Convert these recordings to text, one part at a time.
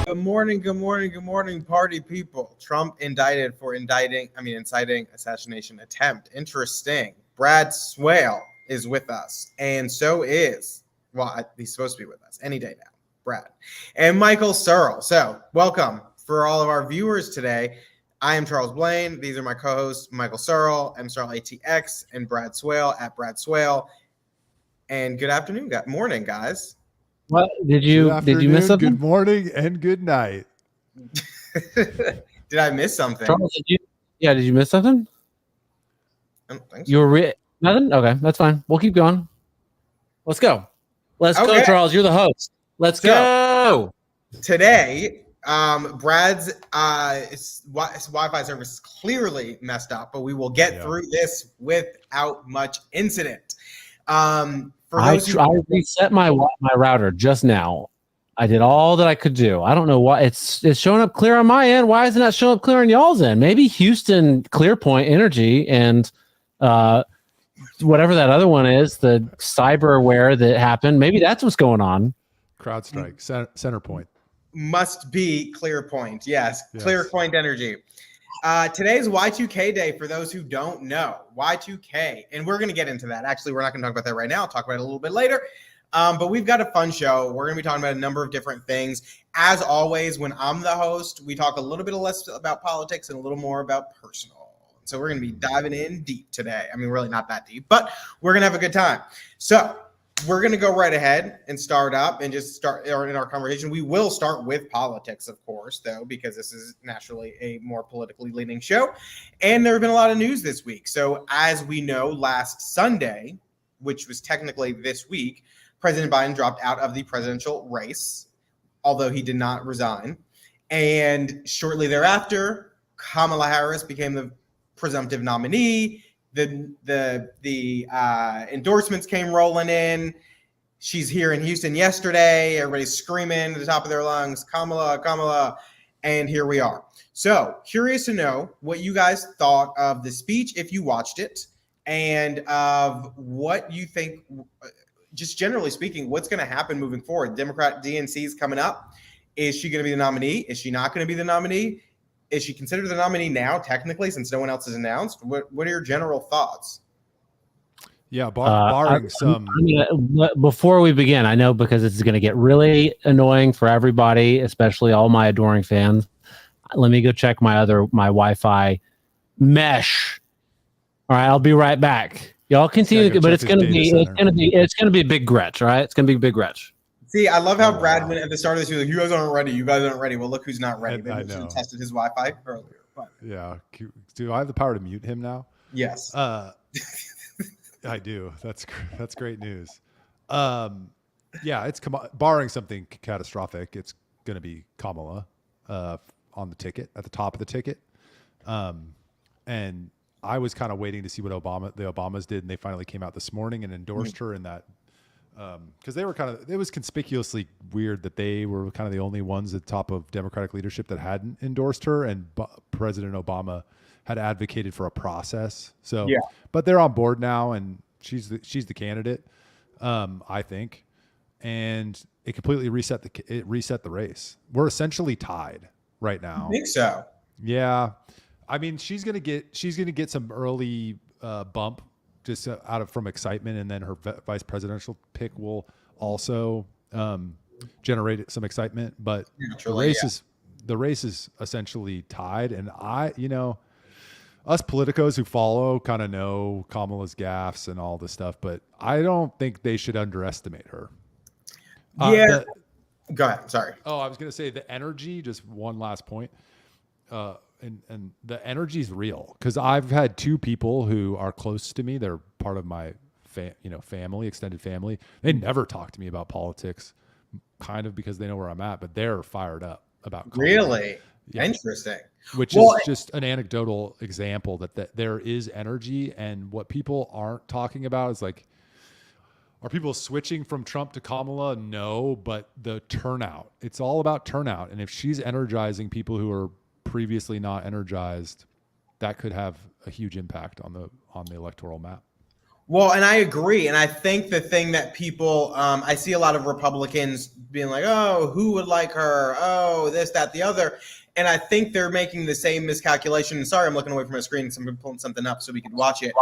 Good morning, party people. Trump indicted for inciting assassination attempt. Interesting. Brad Swail is with us, and so is, he's supposed to be with us any day now, Brad. And Michael Searle. So, welcome for all of our viewers today. I am Charles Blain. These are my co-hosts, Michael Searle, M Searle ATX, and Brad Swail at Brad Swail. And good afternoon, morning, guys. What did you miss something? Good morning and good night. Did I miss something? Charles, did you miss something? I don't think so. You were nothing? Okay, that's fine. We'll keep going. Let's go. Let's go, Charles. You're the host. Let's go. Today, Brad's Wi-Fi service is clearly messed up, but we will get through this without much incident. I reset my router just now. I did all that I could do. I don't know why it's showing up clear on my end. Why isn't that showing up clear on y'all's end? Maybe Houston ClearPoint Energy and whatever that other one is, the cyberware that happened. Maybe that's what's going on. CrowdStrike, Centerpoint. Must be ClearPoint. Yes. ClearPoint Energy. Today's Y2K day for those who don't know. Y2K. And we're going to get into that. Actually, we're not going to talk about that right now. I'll talk about it a little bit later. But we've got a fun show. We're going to be talking about a number of different things. As always, when I'm the host, we talk a little bit less about politics and a little more about personal. So we're going to be diving in deep today. I mean, really not that deep, but we're going to have a good time. So we're going to go right ahead and start up and just start in our conversation. We will start with politics, of course, though, because this is naturally a more politically leaning show. And there have been a lot of news this week. So as we know, last Sunday, which was technically this week, President Biden dropped out of the presidential race, although he did not resign. And shortly thereafter, Kamala Harris became the presumptive nominee. The endorsements came rolling in. She's here in Houston yesterday. Everybody's screaming at the top of their lungs, Kamala, Kamala. And here we are. So curious to know what you guys thought of the speech, if you watched it, and of what you think, just generally speaking, what's going to happen moving forward. Democrat DNC is coming up. Is she going to be the nominee? Is she not going to be the nominee? Is she considered the nominee now, technically, since no one else is announced? What are your general thoughts? Yeah, barring some. Before we begin, I know because it's going to get really annoying for everybody, especially all my adoring fans. Let me go check my Wi-Fi mesh. All right, I'll be right back. Y'all continue, but it's going to be a big gretch. All right, it's going to be a big gretch. See, I love how Brad went at the start of this. He was like, "You guys aren't ready. You guys aren't ready." Well, look who's not ready. Maybe he tested his Wi-Fi earlier. But. Yeah. Do I have the power to mute him now? Yes. I do. That's great news. Yeah, it's barring something catastrophic, it's going to be Kamala on the ticket, at the top of the ticket. And I was kind of waiting to see what the Obamas did, and they finally came out this morning and endorsed her in that. Because they were it was conspicuously weird that they were kind of the only ones at the top of Democratic leadership that hadn't endorsed her, and President Obama had advocated for a process. So, yeah. But they're on board now, and she's the candidate, I think, and it completely reset the race. We're essentially tied right now. I think so. Yeah, I mean, she's gonna get some early bump. Just from excitement, and then her vice presidential pick will also generate some excitement. But the race is essentially tied, and us politicos who follow kind of know Kamala's gaffes and all this stuff, but I don't think they should underestimate her. Go ahead. Sorry. Oh, I was going to say the energy. Just one last point. And the energy is real, because I've had two people who are close to me. They're part of my family, extended family. They never talk to me about politics, kind of because they know where I'm at, but they're fired up about Kamala. Really? Yeah. Interesting. Which is just an anecdotal example that there is energy, and what people aren't talking about is like, are people switching from Trump to Kamala? No, but the turnout. It's all about turnout. And if she's energizing people who are previously not energized, that could have a huge impact on the electoral map. Well, and I agree. And I think the thing that people, I see a lot of Republicans being like, oh, who would like her? Oh, this, that, the other. And I think they're making the same miscalculation. Sorry, I'm looking away from my screen. So I'm pulling something up so we can watch it.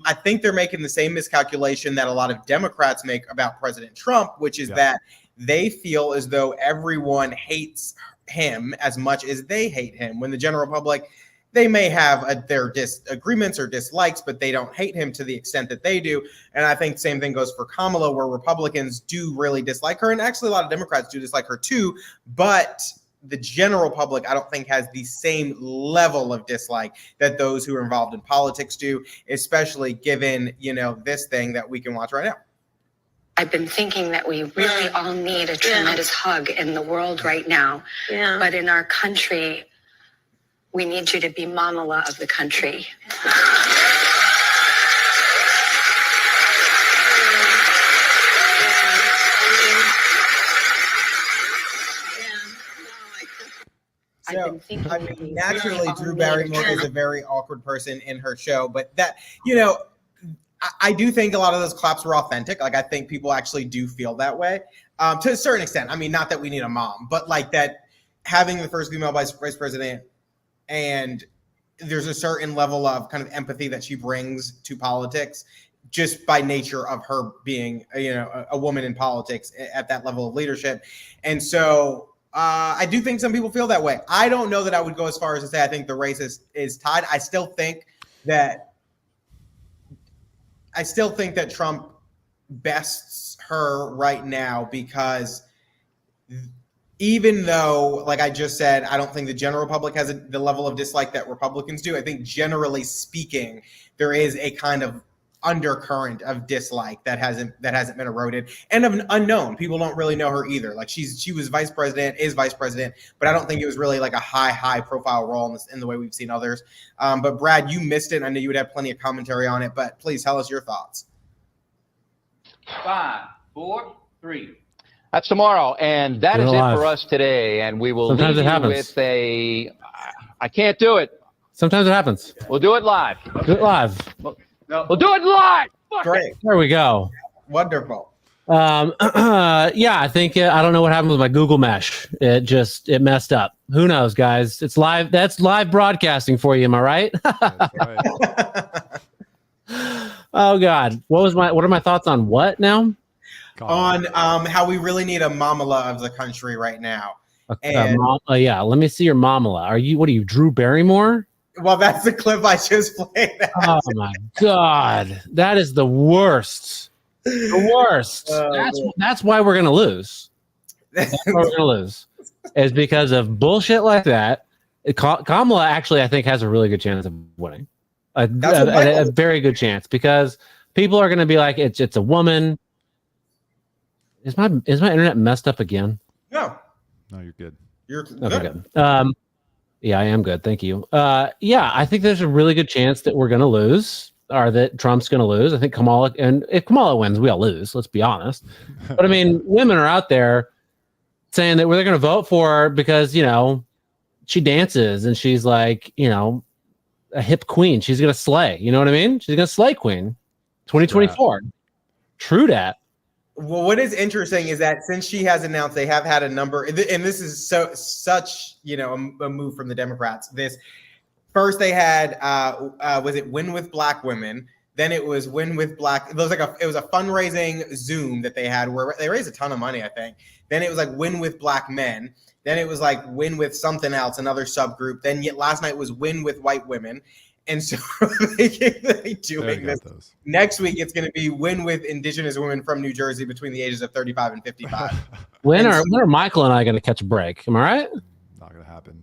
I think they're making the same miscalculation that a lot of Democrats make about President Trump, which is that they feel as though everyone hates him as much as they hate him. When the general public, they may have their disagreements or dislikes, but they don't hate him to the extent that they do. And I think same thing goes for Kamala, where Republicans do really dislike her. And actually, a lot of Democrats do dislike her too. But the general public, I don't think, has the same level of dislike that those who are involved in politics do, especially given, this thing that we can watch right now. I've been thinking that we really all need a tremendous hug in the world right now. Yeah. But in our country, we need you to be Kamala of the country. So, naturally, Drew Barrymore is a very awkward person in her show, but that, I do think a lot of those claps were authentic. Like, I think people actually do feel that way to a certain extent. I mean, not that we need a mom, but like that having the first female vice president, and there's a certain level of kind of empathy that she brings to politics just by nature of her being, a woman in politics at that level of leadership. And so I do think some people feel that way. I don't know that I would go as far as to say I think the race is tied. I still think that Trump bests her right now because even though, like I just said, I don't think the general public has the level of dislike that Republicans do. I think generally speaking, there is a kind of undercurrent of dislike that hasn't been eroded, and of an unknown. People don't really know her either. Like she was vice president, but I don't think it was really like a high profile role in the way we've seen others. But Brad, you missed it. I know you would have plenty of commentary on it, but please tell us your thoughts. 5, 4, 3. That's tomorrow, and that is it for us today. And we will leave you with I can't do it. Sometimes it happens. We'll do it live. Do it live. We'll do it live. Great. There we go. Wonderful. Yeah, I think I don't know what happened with my Google Mesh. It messed up. Who knows, guys? It's live. That's live broadcasting for you. Am I right? That's right. Oh God, what are my thoughts on what now? On how we really need a Kamala of the country right now. Yeah, let me see your Kamala. What are you, Drew Barrymore? Well, that's the clip I just played. Oh my God, that is the worst. The worst. That's why we're gonna lose. That's why we're gonna lose. Is because of bullshit like that. Kamala actually, I think, has a really good chance of winning. A very good chance, because people are gonna be like, it's a woman. Is my internet messed up again? No, you're good. You're good. Yeah, I am good. Thank you. Yeah, I think there's a really good chance that we're going to lose, or that Trump's going to lose. I think Kamala, and if Kamala wins, we all lose. Let's be honest. But I mean, women are out there saying that they're going to vote for her because, she dances and she's like, a hip queen. She's going to slay. You know what I mean? She's going to slay queen. 2024. True dat. Well, what is interesting is that since she has announced, they have had a number, and this is such a move from the Democrats. This first they had was it Win with Black Women, then it was Win with Black. It was a fundraising Zoom that they had where they raised a ton of money, I think. Then it was like Win with Black Men. Then it was like Win with something else, another subgroup. Then last night was Win with White Women. And so they doing this. Next week, it's going to be Win with Indigenous women from New Jersey between the ages of 35 and 55. When are Michael and I going to catch a break? Am I right? Not going to happen.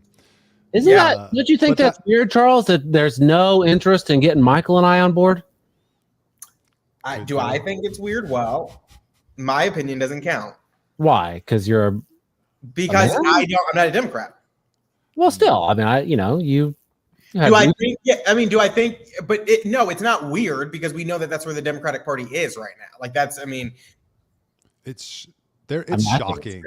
Isn't that? Don't you think that's weird, Charles? That there's no interest in getting Michael and I on board? Do I think it's weird? Well, my opinion doesn't count. Why? Because I'm not a Democrat. Well, still, I mean, you. Do I think? Yeah, I mean, do I think? But no, it's not weird because we know that that's where the Democratic Party is right now. Like it's shocking.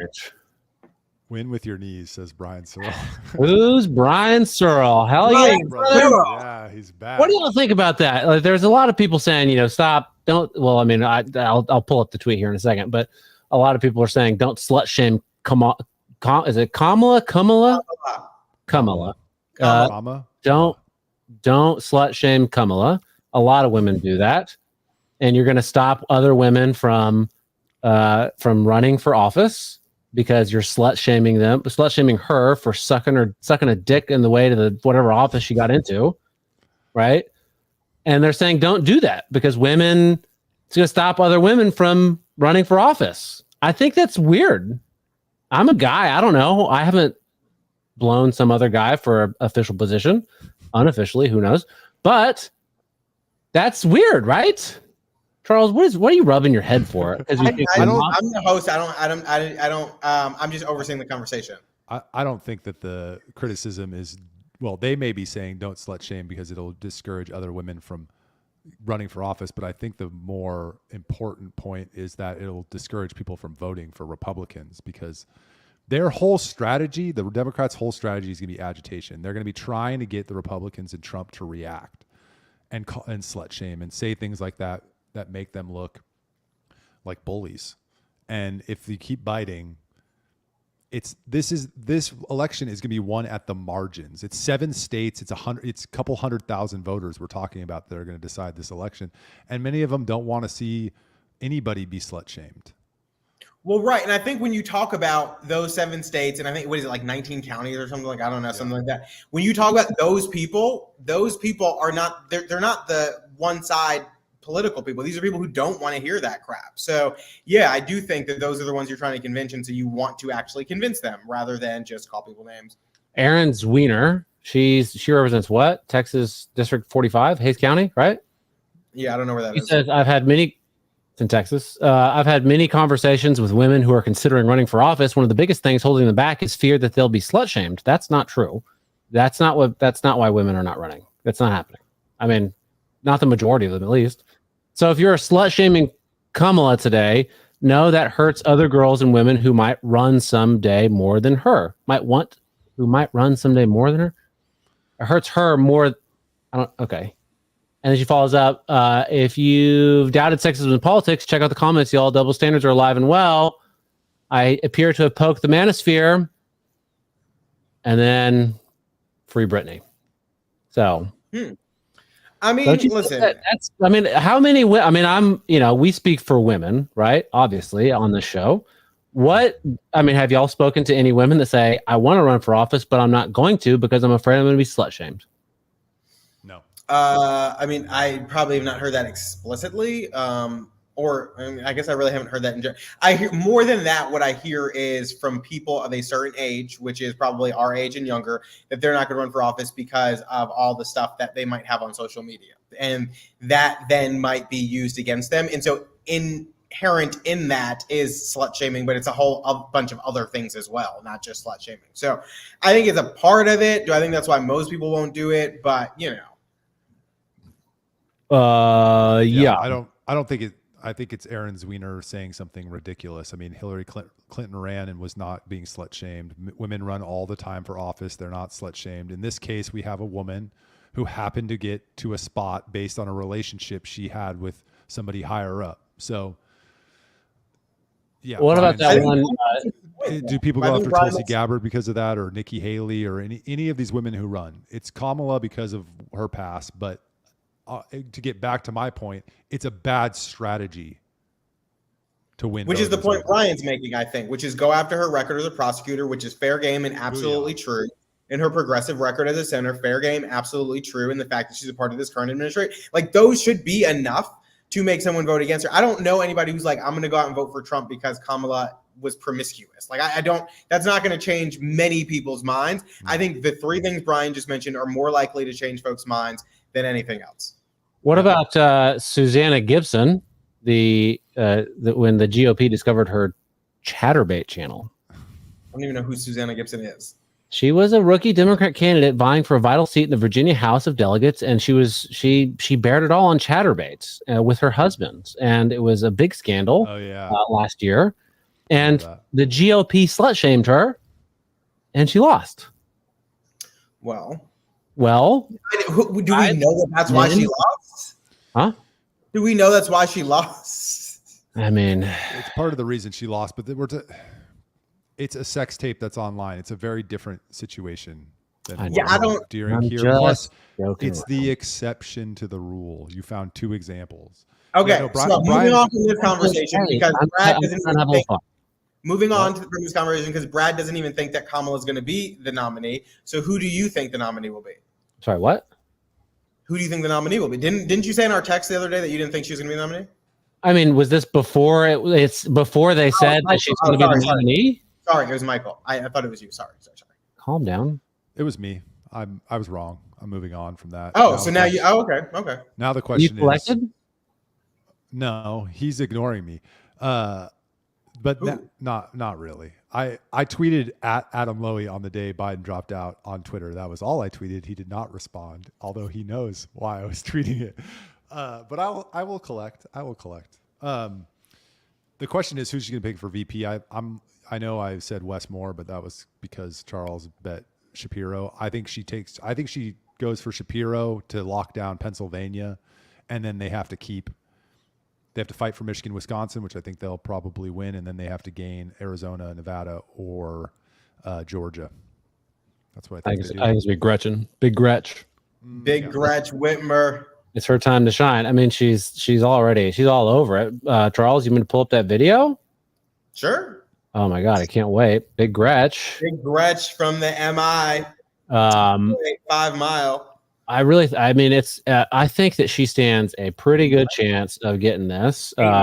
Win with your knees, says Brian Searle. Who's Brian Searle? Hell yeah, yeah, he's back. What do y'all think about that? Like, there's a lot of people saying, stop Well, I mean, I'll pull up the tweet here in a second, but a lot of people are saying don't slut shame Kamala. Is it Kamala? Kamala. Don't slut shame Kamala. A lot of women do that, and you're going to stop other women from running for office because you're slut shaming her for sucking a dick in the way to the whatever office she got into, right? And they're saying don't do that because it's going to stop other women from running for office. I think that's weird. I'm a guy. I don't know. I haven't blown some other guy for an official position. Unofficially, who knows? But that's weird, right? Charles, what are you rubbing your head for? I'm the host. I'm just overseeing the conversation. I don't think that the criticism is, well, they may be saying don't slut shame because it'll discourage other women from running for office. But I think the more important point is that it'll discourage people from voting for Republicans because their whole strategy, the Democrats' whole strategy is going to be agitation. They're going to be trying to get the Republicans and Trump to react and slut shame and say things like that make them look like bullies. And if you keep biting, this election is going to be won at the margins. It's 7 states. It's a couple 100,000 voters we're talking about that are going to decide this election. And many of them don't want to see anybody be slut shamed. Well, right. And I think when you talk about those 7 states, and I think, what is it, like 19 counties or something, like, I don't know, something like that. When you talk about those people are not, they're not the one side political people. These are people who don't want to hear that crap. So yeah, I do think that those are the ones you're trying to convince. And so you want to actually convince them rather than just call people names. Erin Zwiener, she represents what? Texas District 45, Hays County, right? Yeah, I don't know where that is. He says, it's in Texas. I've had many conversations with women who are considering running for office. One of the biggest things holding them back is fear that they'll be slut shamed. That's not true. That's not why women are not running. That's not happening. I mean, not the majority of them, at least. So if you're slut shaming Kamala today, no, that hurts other girls and women who might run someday more than her. Who might run someday more than her. It hurts her more. Okay. And then she follows up, if you've doubted sexism in politics, check out the comments. Y'all, double standards are alive and well. I appear to have poked the manosphere. And then free Britney. So. I mean, listen. How many? We speak for women, right? Obviously, on the show. Have y'all spoken to any women that say, I want to run for office, but I'm not going to because I'm afraid I'm going to be slut shamed? No. I probably have not heard that explicitly. I guess I really haven't heard that in general. I hear more than that. What I hear is from people of a certain age, which is probably our age and younger, that they're not going to run for office because of all the stuff that they might have on social media. And that then might be used against them. And so inherent in that is slut shaming, but it's a bunch of other things as well, not just slut shaming. So I think it's a part of it. Do I think that's why most people won't do it? But, yeah. I don't think it. I think it's Erin Zwiener saying something ridiculous. I mean, Hillary Clinton ran and was not being slut shamed. Women run all the time for office. They're not slut shamed. In this case, we have a woman who happened to get to a spot based on a relationship she had with somebody higher up. So, yeah. What about that one? Do people go after Tulsi Gabbard because of that, or Nikki Haley, or any of these women who run? It's Kamala because of her past, but to get back to my point, it's a bad strategy to win. Which is the point Brian's making, I think, which is go after her record as a prosecutor, which is fair game and absolutely true. And her progressive record as a senator, fair game, absolutely true. And the fact that she's a part of this current administration, like, those should be enough to make someone vote against her. I don't know anybody who's like, I'm going to go out and vote for Trump because Kamala was promiscuous. Like, I don't, that's not going to change many people's minds. I think the 3 things Brian just mentioned are more likely to change folks' minds than anything else. What about Susanna Gibson, when the GOP discovered her Chatterbait channel? I don't even know who Susanna Gibson is. She was a rookie Democrat candidate vying for a vital seat in the Virginia House of Delegates, and she bared it all on Chatterbaits with her husband, and it was a big scandal last year. And the GOP slut shamed her, and she lost. Well, do we know that that's why she lost? Huh? Do we know that's why she lost? I mean, it's part of the reason she lost, but it's a sex tape that's online. It's a very different situation than I don't. During here. Plus, it's the exception to the rule. You found 2 examples. Okay, so moving on from this conversation because Brad doesn't even think. Moving on from this conversation because Brad doesn't even think that Kamala is going to be the nominee. So who do you think the nominee will be? Sorry, what? Who do you think the nominee will be? Didn't you say in our text the other day that you didn't think she was going to be the nominee? I mean, was this before it's before they said that she's going to be the nominee? Sorry, it was Michael. I thought it was you. Sorry. Calm down. It was me. I was wrong. I'm moving on from that. Oh, so now you. Oh, okay. Now the question you collected? is. No, he's ignoring me. But not really. I tweeted at Adam Lowy on the day Biden dropped out on Twitter. That was all I tweeted. He did not respond, although he knows why I was tweeting it. But I will collect. The question is, who's she going to pick for VP? I know I said Wes Moore, but that was because Charles bet Shapiro. I think she goes for Shapiro to lock down Pennsylvania, and then they have to fight for Michigan, Wisconsin, which I think they'll probably win, and then they have to gain Arizona, Nevada, or Georgia. That's what I think. I think it's Big Gretchen. Big Gretch. Big Gretch Whitmer. It's her time to shine. I mean, she's all over it. Charles, you want to pull up that video? Sure. Oh my God, I can't wait. Big Gretch. Big Gretch from the MI. 5 Mile. I think that she stands a pretty good chance of getting this. 8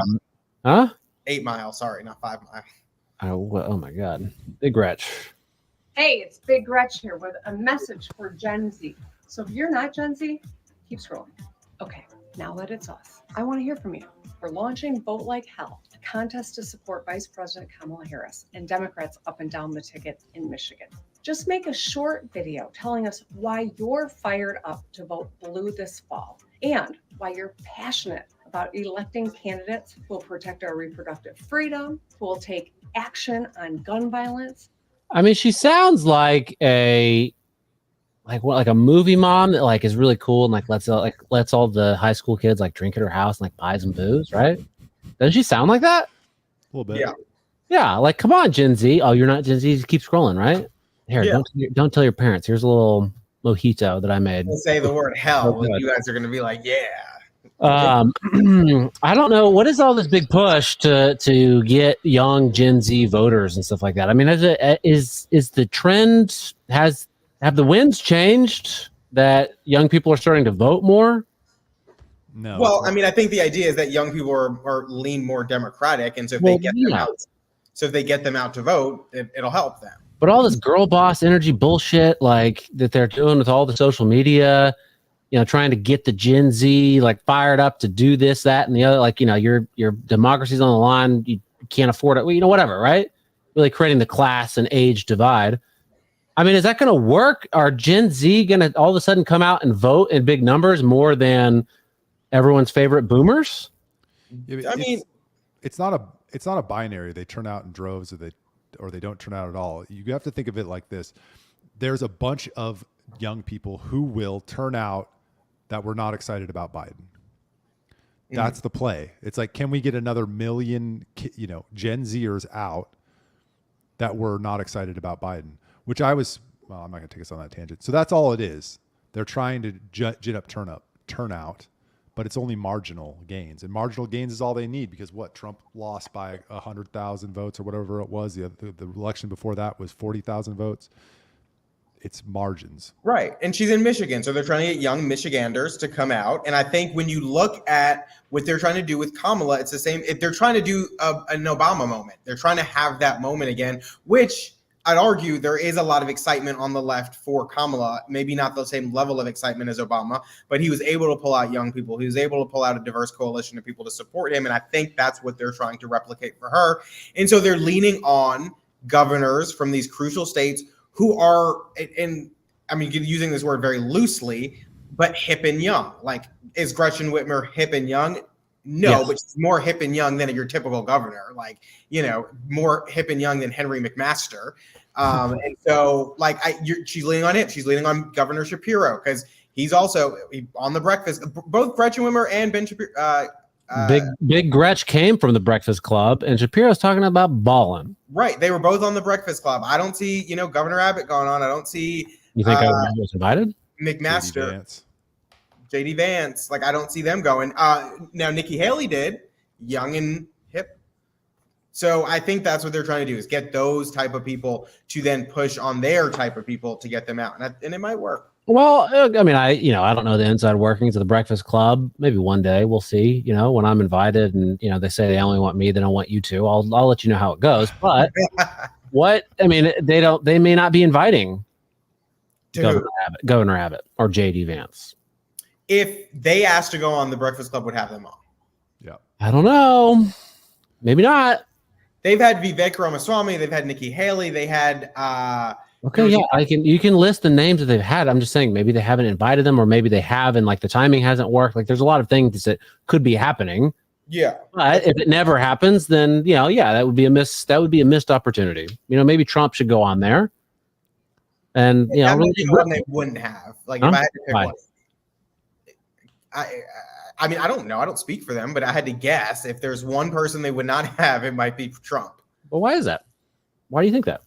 Mile. Sorry, not 5 Mile. Oh my God. Big Gretch. Hey, it's Big Gretch here with a message for Gen Z. So if you're not Gen Z, keep scrolling. Okay, now that it's us, I want to hear from you. We're launching Vote Like Hell, a contest to support Vice President Kamala Harris and Democrats up and down the ticket in Michigan. Just make a short video telling us why you're fired up to vote blue this fall and why you're passionate about electing candidates who will protect our reproductive freedom, who will take action on gun violence. I mean, she sounds like a movie mom that is really cool and lets all the high school kids drink at her house and buys them booze, right? Doesn't she sound like that? A little bit. Yeah. Come on, Gen Z. Oh, you're not Gen Z. Just keep scrolling, right? Here, don't tell your parents. Here's a little mojito that I made. Say the word hell, and you guys are going to be like, yeah. I don't know. What is all this big push to get young Gen Z voters and stuff like that? I mean, is the trend have the winds changed that young people are starting to vote more? No. Well, I mean, I think the idea is that young people are lean more Democratic, and so if they get them out to vote, it'll help them. But all this girl boss energy bullshit that they're doing with all the social media, trying to get the Gen Z fired up to do this, that, and the other. Your democracy's on the line. You can't afford it. Well, whatever, right? Really creating the class and age divide. I mean, is that going to work? Are Gen Z going to all of a sudden come out and vote in big numbers more than everyone's favorite boomers? It's not a binary. They turn out in droves or they don't turn out at all. You have to think of it like this. There's a bunch of young people who will turn out that we're not excited about Biden. That's the play. It's can we get another million, Gen Zers out that were not excited about Biden? Which I'm not going to take us on that tangent. So that's all it is. They're trying to gin up turnout, but it's only marginal gains. And marginal gains is all they need because Trump lost by 100,000 votes or whatever it was. The election before that was 40,000 votes. It's margins. Right. And she's in Michigan. So they're trying to get young Michiganders to come out. And I think when you look at what they're trying to do with Kamala, it's the same. They're trying to do an Obama moment. They're trying to have that moment again, which I'd argue there is a lot of excitement on the left for Kamala, maybe not the same level of excitement as Obama, but he was able to pull out young people. He was able to pull out a diverse coalition of people to support him. And I think that's what they're trying to replicate for her. And so they're leaning on governors from these crucial states who are, using this word very loosely, but hip and young. Is Gretchen Whitmer hip and young? No, yes. But she's more hip and young than your typical governor, more hip and young than Henry McMaster. And so she's leaning on him. She's leaning on Governor Shapiro because he's also on the breakfast. Both Gretchen Whitmer and Ben Shapiro, Big Gretch came from the Breakfast Club, and Shapiro's talking about balling. Right. They were both on the Breakfast Club. I don't see, Governor Abbott going on. I don't see. You think Governor Abbott was invited? McMaster, JD Vance. Like, I don't see them going. Now Nikki Haley did, young and hip. So I think that's what they're trying to do, is get those type of people to then push on their type of people to get them out, and it might work. Well, I mean, I don't know the inside workings of the Breakfast Club. Maybe one day we'll see. When I'm invited, and they say they only want me, they don't want you to. I'll let you know how it goes. But they may not be inviting Governor Abbott or JD Vance. If they asked to go on, the Breakfast Club would have them on. Yeah, I don't know. Maybe not. They've had Vivek Ramaswamy. They've had Nikki Haley. They had. Okay, yeah, you can list the names that they've had. I'm just saying maybe they haven't invited them, or maybe they have, and the timing hasn't worked. There's a lot of things that could be happening. Yeah. But if it never happens, then that would be a missed opportunity. Maybe Trump should go on there. And that would be one they wouldn't have. If I had to pick one. I mean, I don't know. I don't speak for them, but I had to guess. If there's one person they would not have, it might be Trump. Well, why is that? Why do you think that?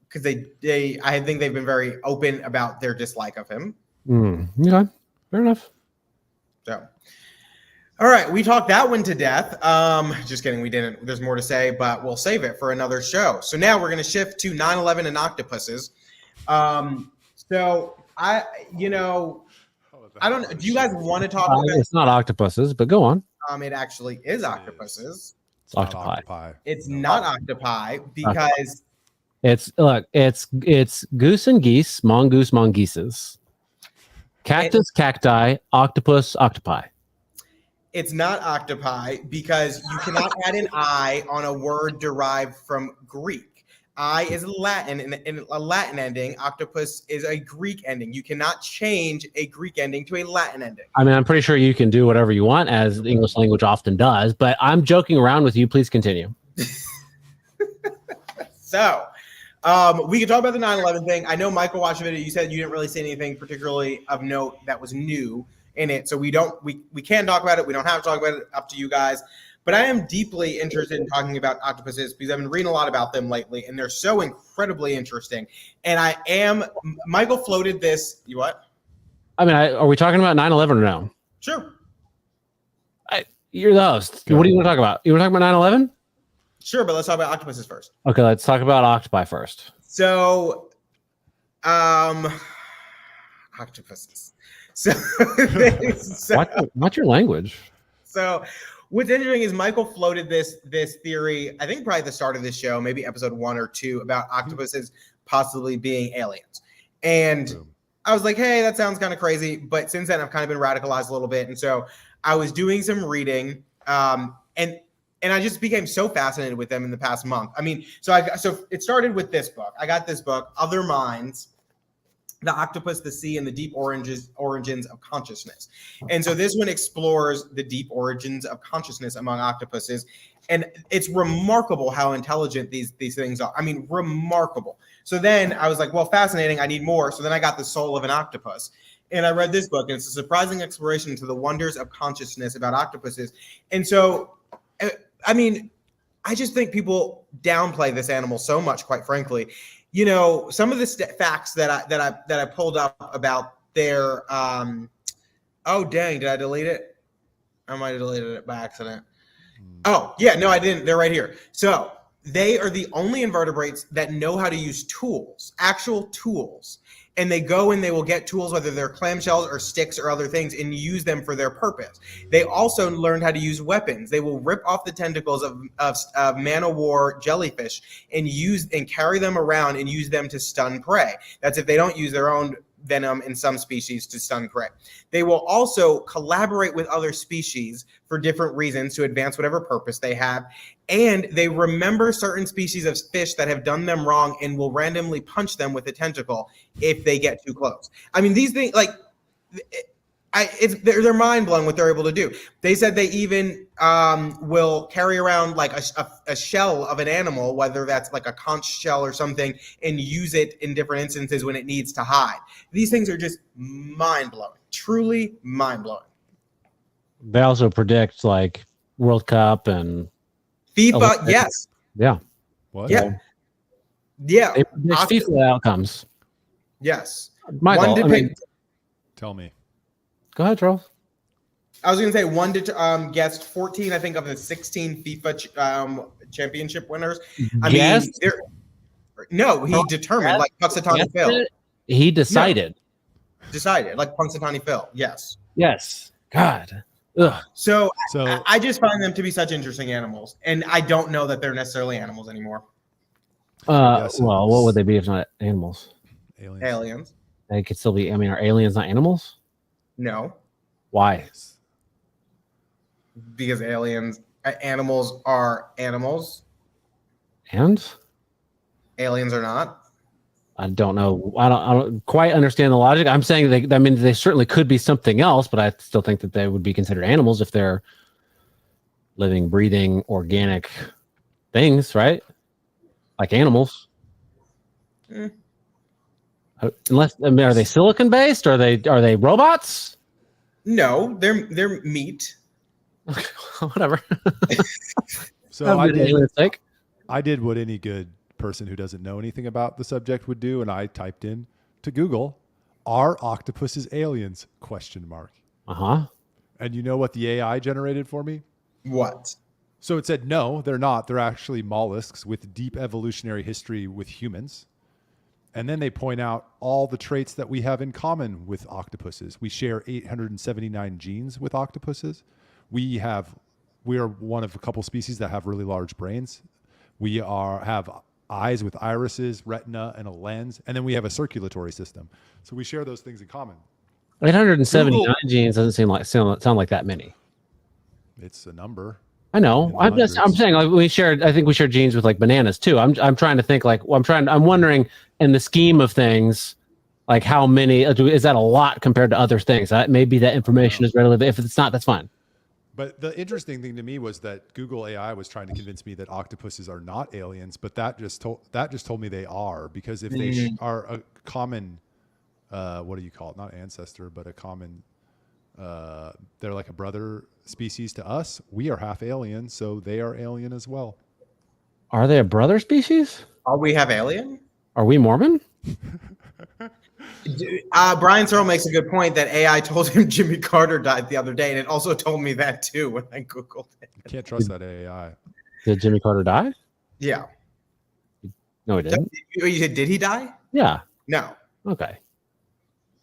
Because I think they've been very open about their dislike of him. Okay, fair enough. So, all right, we talked that one to death. Just kidding, we didn't. There's more to say, but we'll save it for another show. So now we're going to shift to 9/11 and octopuses. So I don't know. Do you guys want to talk about it? It's not octopuses, but go on. It actually is octopuses. It's octopi. It's not octopi because it's goose and geese, mongoose, mongooses, cactus, cacti, octopus, octopi. It's not octopi because you cannot add an I on a word derived from Greek. I is Latin, and a Latin ending. Octopus is a Greek ending. You cannot change a Greek ending to a Latin ending. I mean, I'm pretty sure you can do whatever you want, as the English language often does, but I'm joking around with you. Please continue. So, we can talk about the 9/11 thing. I know Michael watched the video. You said you didn't really see anything particularly of note that was new in it. So we can talk about it. We don't have to talk about it. Up to you guys. But I am deeply interested in talking about octopuses because I've been reading a lot about them lately, and they're so incredibly interesting. And Michael floated this. You what? I mean, are we talking about 9/11 or no? Sure. You're the host. What do you want to talk about? You want to talk about 9/11? Sure, but let's talk about octopuses first. Okay, let's talk about octopi first. So, octopuses. So, what's your language? So, what's interesting is Michael floated this theory, I think probably at the start of this show, maybe episode 1 or 2, about octopuses possibly being aliens. And I was like, hey, that sounds kind of crazy. But since then, I've kind of been radicalized a little bit. And so I was doing some reading, and I just became so fascinated with them in the past month. I mean, so it started with this book. I got this book, Other Minds, The Octopus, the Sea, and the Deep Origins of Consciousness. And so this one explores the deep origins of consciousness among octopuses. And it's remarkable how intelligent these things are. I mean, remarkable. So then I was like, well, fascinating. I need more. So then I got The Soul of an Octopus. And I read this book, and it's a surprising exploration into the wonders of consciousness about octopuses. And so, I mean, I just think people downplay this animal so much, quite frankly. Some of the facts that I pulled up about their oh dang, did I delete it? I might have deleted it by accident. Oh yeah, no, I didn't. They're right here. So they are the only invertebrates that know how to use tools, actual tools. And they go and they will get tools, whether they're clamshells or sticks or other things, and use them for their purpose. They also learned how to use weapons. They will rip off the tentacles of man-o'-war jellyfish and carry them around and use them to stun prey. That's if they don't use their own venom in some species to stun prey. They will also collaborate with other species for different reasons to advance whatever purpose they have. And they remember certain species of fish that have done them wrong and will randomly punch them with a tentacle if they get too close. I mean, these things, they're mind blowing what they're able to do. They said they even will carry around like a shell of an animal, whether that's like a conch shell or something, and use it in different instances when it needs to hide. These things are just mind blowing, truly mind blowing. They also predict like World Cup and FIFA. Olympics. Yes. Yeah. What? Yeah. Yeah. They predict FIFA outcomes. Yes. Michael, Tell me. Go ahead, Charles. I was going to say one guessed 14, I think, of the 16 FIFA championship winners. Yes. No, he determined, like Punxsutawney Phil. He decided. No. Decided, like Punxsutawney Phil. Yes. Yes. God. Ugh. So I just find them to be such interesting animals, and I don't know that they're necessarily animals anymore. Well, what would they be if not animals? Aliens. They could still be. I mean, are aliens not animals? No. Why? Because animals are animals. And aliens are not. I don't know. I don't quite understand the logic. I'm saying they certainly could be something else, but I still think that they would be considered animals if they're living, breathing, organic things, right? Like animals. Unless, are they silicon based? Are they robots? No, they're meat. Whatever. So I did what any good person who doesn't know anything about the subject would do, and I typed in to Google, "Are octopuses aliens?" ? And you know what the AI generated for me? What? So it said, no, they're not. They're actually mollusks with deep evolutionary history with humans. And then they point out all the traits that we have in common with octopuses. We share 879 genes with octopuses. We are one of a couple species that have really large brains. We have eyes with irises, retina, and a lens. And then we have a circulatory system. So we share those things in common. 879 genes doesn't sound like that many. It's a number. I know. I'm saying like I think we share genes with like bananas too. I'm trying to think I'm wondering in the scheme of things, like how many is that a lot compared to other things? Maybe that information is relative. If it's not, that's fine. But the interesting thing to me was that Google AI was trying to convince me that octopuses are not aliens, but that just told me they are, because if they are a common, what do you call it? Not ancestor, but a common, they're like a brother species to us. We are half alien, so they are alien as well. Are they a brother species? Are we have alien? Are we Mormon? Brian Searle makes a good point that AI told him Jimmy Carter died the other day, and it also told me that too when I Googled it. You can't trust that AI. Did Jimmy Carter die? Yeah. No, he didn't. Did he die? Yeah. No. Okay.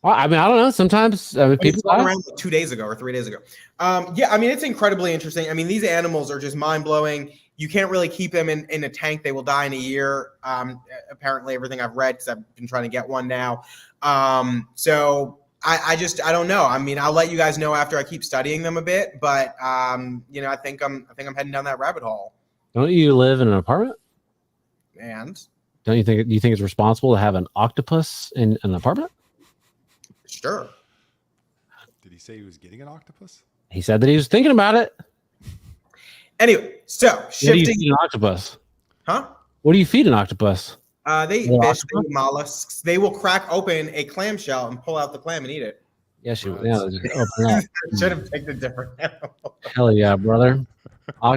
Well, I mean, I don't know. Sometimes people die around 2 days ago or 3 days ago. Yeah, I mean, it's incredibly interesting. I mean, these animals are just mind-blowing. You can't really keep them in a tank. They will die in a year. Apparently, everything I've read, because I've been trying to get one now. So I don't know. I mean, I'll let you guys know after I keep studying them a bit. But I think I'm heading down that rabbit hole. Don't you live in an apartment? And don't you think it's responsible to have an octopus in an apartment? Sure. Did he say he was getting an octopus? He said that he was thinking about it. Anyway, so shifting. What do you feed an octopus? Huh? What do you feed an octopus? They eat fish, they eat mollusks. They will crack open a clamshell and pull out the clam and eat it. Yes, you yeah, should have picked a different animal. Hell yeah, brother.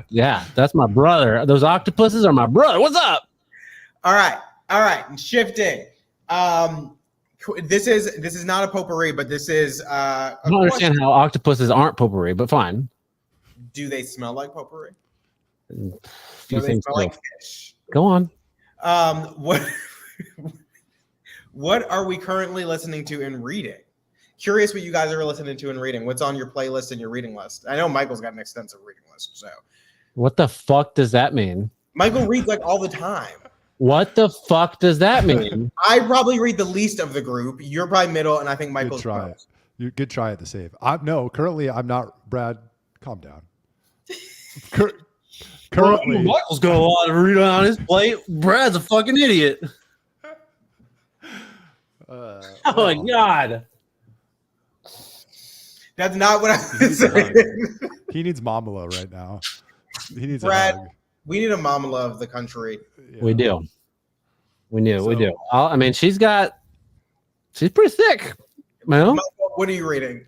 Yeah, that's my brother. Those octopuses are my brother. What's up? All right. Shifting. This is not a potpourri, but this is. I don't understand how octopuses aren't potpourri, but fine. Do they smell like potpourri? Do they smell like fish? Go on. What are we currently listening to and reading? Curious what you guys are listening to and reading. What's on your playlist and your reading list? I know Michael's got an extensive reading list. So, what the fuck does that mean? Michael reads like all the time. What the fuck does that mean? I probably read the least of the group. You're probably middle, and I think Michael's try it. You good try it to save. Currently I'm not. Brad, calm down. Currently, Michael's got a lot of reading on his plate. Brad's a fucking idiot. Oh my god. That's not what I was saying. He needs Mamala right now. He needs Brad. a hug. We need a Mamala of the country. Yeah. We do. We do. I mean, she's pretty thick. Well, what are you reading?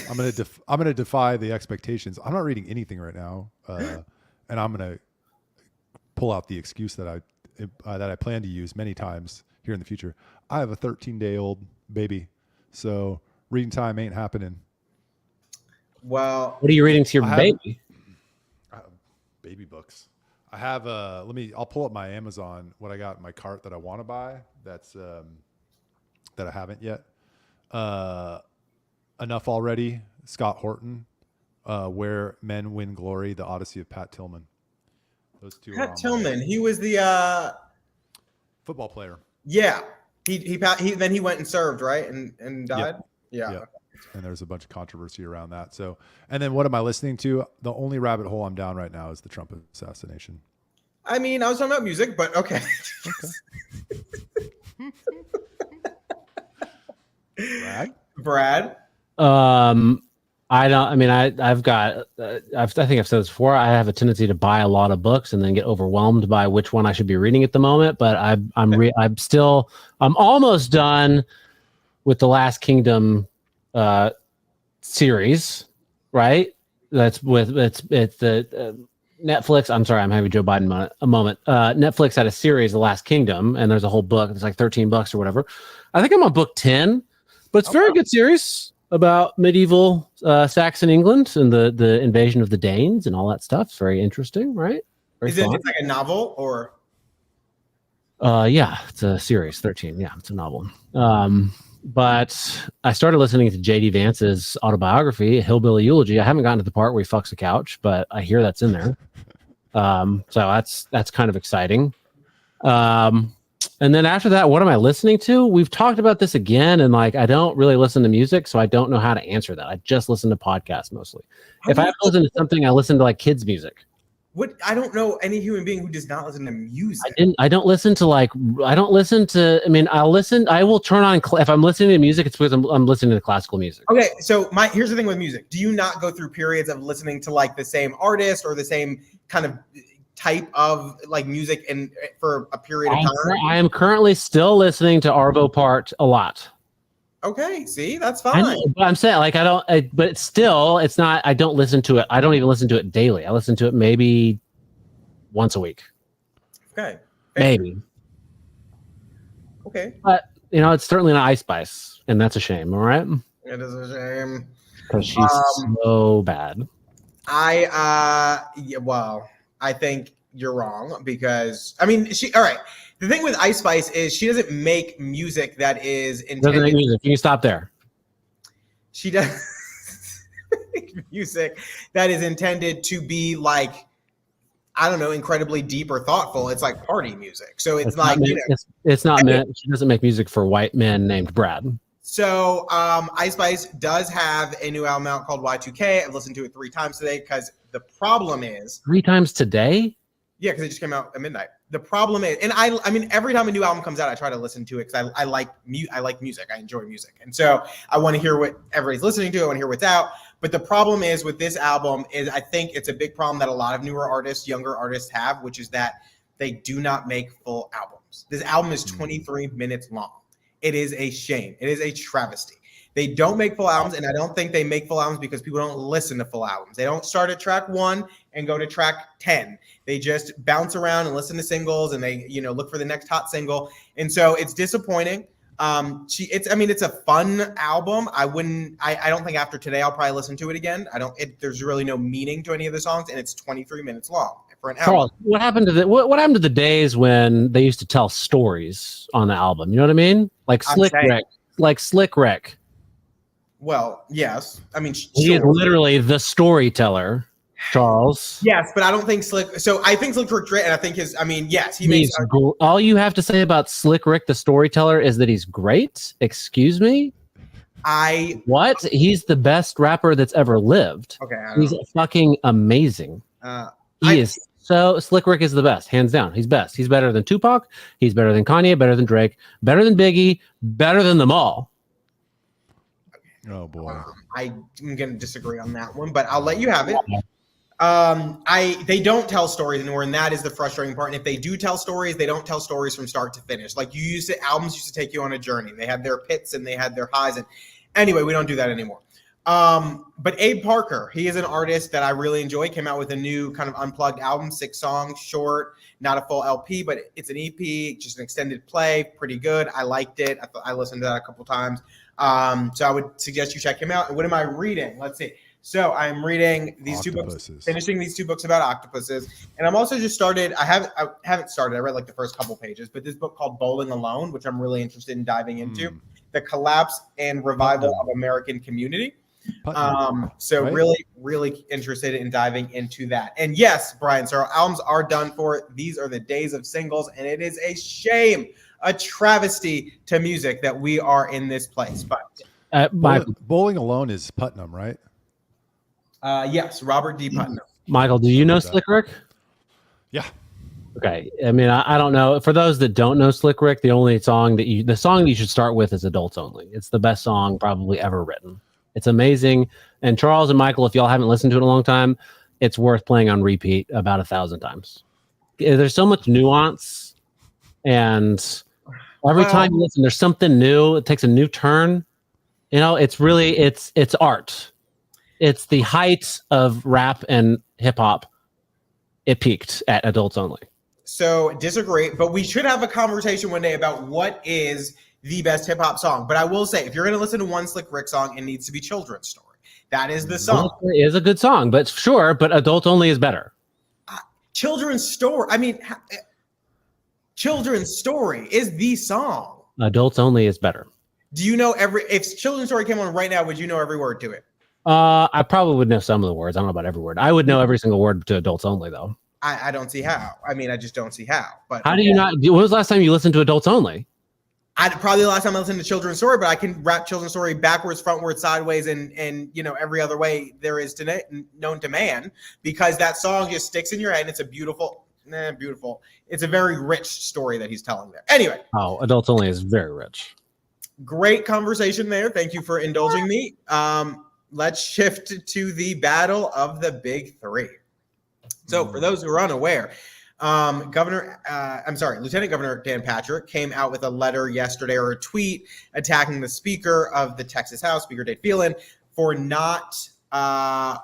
I'm gonna defy the expectations. I'm not reading anything right now, and I'm gonna pull out the excuse that I plan to use many times here in the future. I have a 13-day-old baby, so reading time ain't happening. Well, what are you reading to your baby? Baby books. I have I'll pull up my Amazon, what I got in my cart that I want to buy. That's that I haven't yet. Enough Already, Scott Horton. Where Men Win Glory, The Odyssey of Pat Tillman. Those two. Pat Tillman. He was the football player. Yeah. He then he went and served, right? And died. Yeah. Yep. And there's a bunch of controversy around that. So, and then what am I listening to? The only rabbit hole I'm down right now is the Trump assassination. I mean, I was talking about music, but okay. Brad. I don't. I mean, I've got. I think I've said this before. I have a tendency to buy a lot of books and then get overwhelmed by which one I should be reading at the moment. But I'm almost done with the Last Kingdom series, right? That's with it's the Netflix. I'm sorry, I'm having Joe Biden a moment. Netflix had a series, The Last Kingdom, and there's a whole book. It's like 13 bucks or whatever. I think I'm on book 10, but it's a very good series about medieval Saxon England and the invasion of the Danes and all that stuff. It's very interesting, right? Very fun. It's like a novel or? Yeah, it's a series, 13. Yeah, it's a novel. But I started listening to J.D. Vance's autobiography, Hillbilly Eulogy. I haven't gotten to the part where he fucks a couch, but I hear that's in there. So that's kind of exciting. And then after that, what am I listening to? We've talked about this again, and like I don't really listen to music, so I don't know how to answer that. I just listen to podcasts mostly. If I have to listen to something, I listen to like kids' music. What? I don't know any human being who does not listen to music. I don't listen to. I mean, I will turn on if I'm listening to music. It's because I'm listening to classical music. Okay, so here's the thing with music. Do you not go through periods of listening to like the same artist or the same kind of type of like music and for a period of time? I am currently still listening to Arvo Part a lot. Okay, see, that's fine. But I'm saying but it's not. I don't listen to it. I don't even listen to it daily. I listen to it maybe once a week. Okay. Maybe. Okay. But it's certainly not Ice Spice, and that's a shame. All right. It is a shame because she's so bad. I think you're wrong because all right. The thing with Ice Spice is she doesn't make music that is intended. Doesn't make music. You can stop there. She does make music that is intended to be like, I don't know, incredibly deep or thoughtful. It's like party music. So it's like it's not meant. She doesn't make music for white men named Brad. So Ice Spice does have a new album out called Y2K. I've listened to it 3 times today because the problem is 3 times today. Yeah, because it just came out at midnight. The problem is, and I mean, every time a new album comes out, I try to listen to it because I like music. I enjoy music. And so I want to hear what everybody's listening to. I want to hear what's out. But the problem is with this album is I think it's a big problem that a lot of newer artists, younger artists have, which is that they do not make full albums. This album is 23 minutes long. It is a shame. It is a travesty. They don't make full albums, and I don't think they make full albums because people don't listen to full albums. They don't start at track 1 and go to track 10. They just bounce around and listen to singles, and they look for the next hot single. And so it's disappointing. It's a fun album. I don't think after today I'll probably listen to it again. There's really no meaning to any of the songs, and it's 23 minutes long for an album. Charles, what happened to the days when they used to tell stories on the album? You know what I mean? Like Slick Rick. Well, yes. I mean, he is literally the storyteller, Charles. Yes, but I don't think Slick. So I think Slick Rick, and I think yes, he makes. All you have to say about Slick Rick, the storyteller, is that he's great. Excuse me. What? He's the best rapper that's ever lived. Okay, he's fucking amazing. Slick Rick is the best, hands down. He's best. He's better than Tupac. He's better than Kanye. Better than Drake. Better than Biggie. Better than them all. Oh boy. I'm going to disagree on that one, but I'll let you have it. They don't tell stories anymore, and that is the frustrating part. And if they do tell stories, they don't tell stories from start to finish. Like albums used to take you on a journey. They had their pits and they had their highs. And anyway, we don't do that anymore. But Abe Parker, he is an artist that I really enjoy. Came out with a new kind of unplugged album, 6 songs, short, not a full LP, but it's an EP, just an extended play, pretty good. I liked it. I listened to that a couple times. So I would suggest you check him out. And what am I reading? Let's see. So I'm reading these two books, finishing these 2 books about octopuses, and I'm also just started. I haven't started. I read like the first couple pages, but this book called Bowling Alone, which I'm really interested in diving into, the collapse and revival of American community. So right? really interested in diving into that. And yes, Brian, so our albums are done for. These are the days of singles, and it is a shame, a travesty to music that we are in this place. But Bowling Alone is Putnam, right? Yes, Robert D. Putnam. Michael, do you know Slick Rick? Yeah. Okay. I mean, I don't know. For those that don't know Slick Rick, the song that you should start with is Adults Only. It's the best song probably ever written. It's amazing. And Charles and Michael, if y'all haven't listened to it in a long time, it's worth playing on repeat about 1,000 times. There's so much nuance, and every time you listen, there's something new. It takes a new turn. You know, it's really it's art. It's the height of rap and hip hop. It peaked at Adults Only. So disagree, but we should have a conversation one day about what is the best hip hop song. But I will say, if you're going to listen to one Slick Rick song, it needs to be Children's Story. That is the song. It is a good song, but sure, but Adult Only is better. Children's Story. I mean, Children's Story is the song. Adults Only is better. Do you know if Children's Story came on right now, would you know every word to it? I probably would know some of the words. I don't know about every word. I would know every single word to Adults Only, though. I don't see how. I mean, I just don't see how. But how do you not? When was the last time you listened to Adults Only? Probably the last time I listened to Children's Story, but I can rap Children's Story backwards, frontwards, sideways, and every other way there is known to man, because that song just sticks in your head. And it's a beautiful. It's a very rich story that he's telling there. Anyway. Oh, Adults Only is very rich. Great conversation there. Thank you for indulging me. Let's shift to the battle of the big 3. So for those who are unaware, Lieutenant Governor Dan Patrick came out with a letter yesterday, or a tweet, attacking the Speaker of the Texas House, Speaker Dade Phelan, for not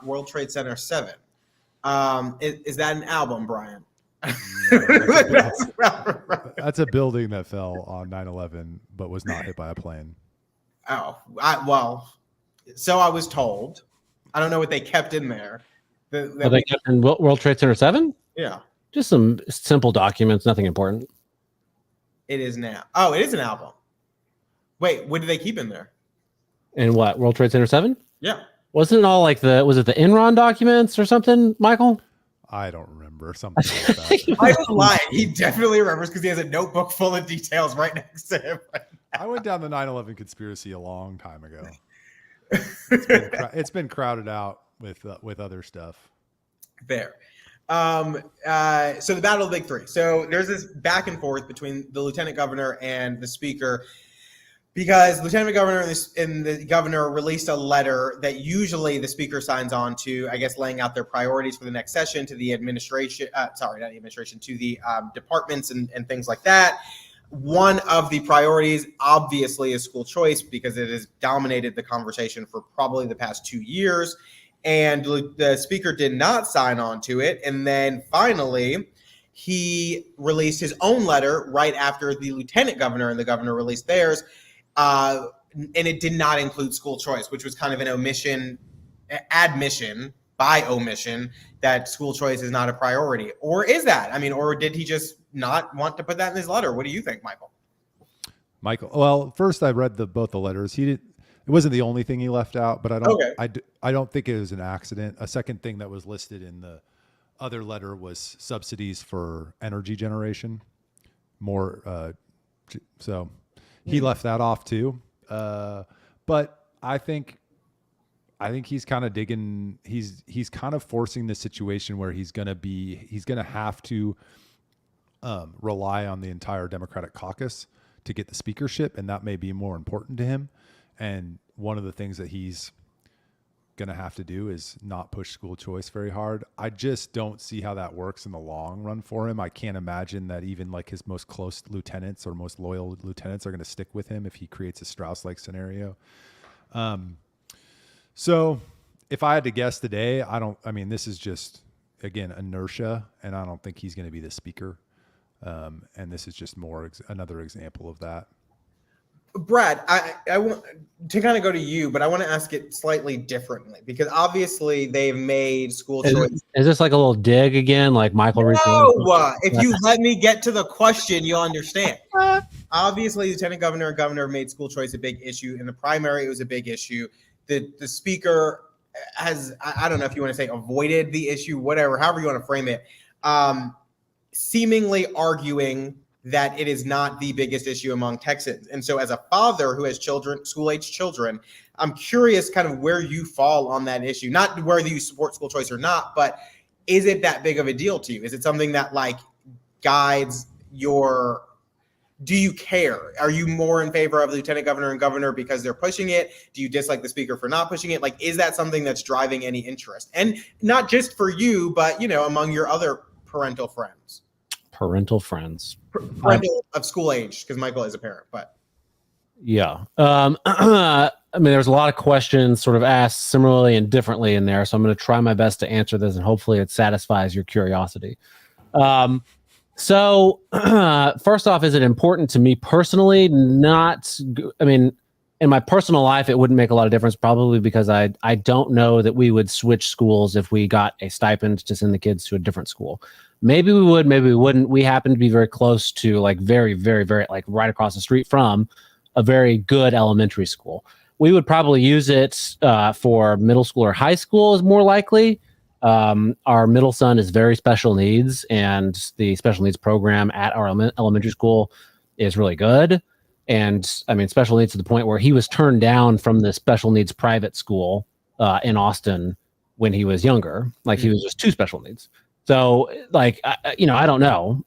World Trade Center 7. Is that an album, Brian? That's a building that fell on 9/11, but was not hit by a plane. Oh, so I was told. I don't know what they kept in there. They kept in World Trade Center 7? Yeah. Just some simple documents, nothing important. It is now. Oh, it is an album. Wait, what did they keep in there? In what? World Trade Center 7? Yeah. Wasn't it all like was it the Enron documents or something, Michael? I don't remember. Something like that. I was lying. He definitely remembers because he has a notebook full of details right next to him. I went down the 9/11 conspiracy a long time ago. It's been crowded out with other stuff. Fair. So the battle of the big 3. So there's this back and forth between the lieutenant governor and the speaker, because lieutenant governor and the governor released a letter that usually the speaker signs on to, I guess, laying out their priorities for the next session to the administration. To the departments and things like that. One of the priorities, obviously, is school choice, because it has dominated the conversation for probably the past 2 years. And the speaker did not sign on to it. And then finally, he released his own letter right after the lieutenant governor and the governor released theirs. And it did not include school choice, which was kind of an admission by omission that school choice is not a priority. Or is that? I mean, or did he just not want to put that in his letter? What do you think, Michael? Well, first I read both the letters. It wasn't the only thing he left out, but I don't think it was an accident. A second thing that was listed in the other letter was subsidies for energy generation. So he left that off too. But I think he's kind of digging. He's kind of forcing the situation where he's gonna have to rely on the entire Democratic caucus to get the speakership, and that may be more important to him. And one of the things that he's going to have to do is not push school choice very hard. I just don't see how that works in the long run for him. I can't imagine that even like his most close lieutenants or most loyal lieutenants are going to stick with him if he creates a Strauss-like scenario. So if I had to guess today, this is just, again, inertia, and I don't think he's going to be the speaker. And this is just another example of that. Brad, I want to kind of go to you, but I want to ask it slightly differently because obviously they've made school choice. Is this like a little dig again, like Michael? No, if you let me get to the question, you'll understand. Obviously, Lieutenant Governor and Governor made school choice a big issue. In the primary, it was a big issue. The speaker has, I don't know if you want to say avoided the issue, whatever, however you want to frame it, seemingly arguing that it is not the biggest issue among Texans. And so as a father who has children, school-age children, I'm curious kind of where you fall on that issue, not whether you support school choice or not, but is it that big of a deal to you? Is it something that like guides your, do you care? Are you more in favor of Lieutenant Governor and Governor because they're pushing it? Do you dislike the speaker for not pushing it? Like, is that something that's driving any interest? And not just for you, but, among your other parental friends. Parental friends. Parental of school age, because Michael is a parent, but. Yeah. There's a lot of questions sort of asked similarly and differently in there. So I'm going to try my best to answer this and hopefully it satisfies your curiosity. So first off, is it important to me personally? Not, in my personal life, it wouldn't make a lot of difference, probably because I don't know that we would switch schools if we got a stipend to send the kids to a different school. Maybe we would, maybe we wouldn't. We happen to be very close to, like, very, very, very, like, right across the street from a very good elementary school. We would probably use it for middle school or high school is more likely. Our middle son is very special needs, and the special needs program at our elementary school is really good. And special needs to the point where he was turned down from the special needs private school in Austin when he was younger. Like, he was just too special needs. So, like, I don't know.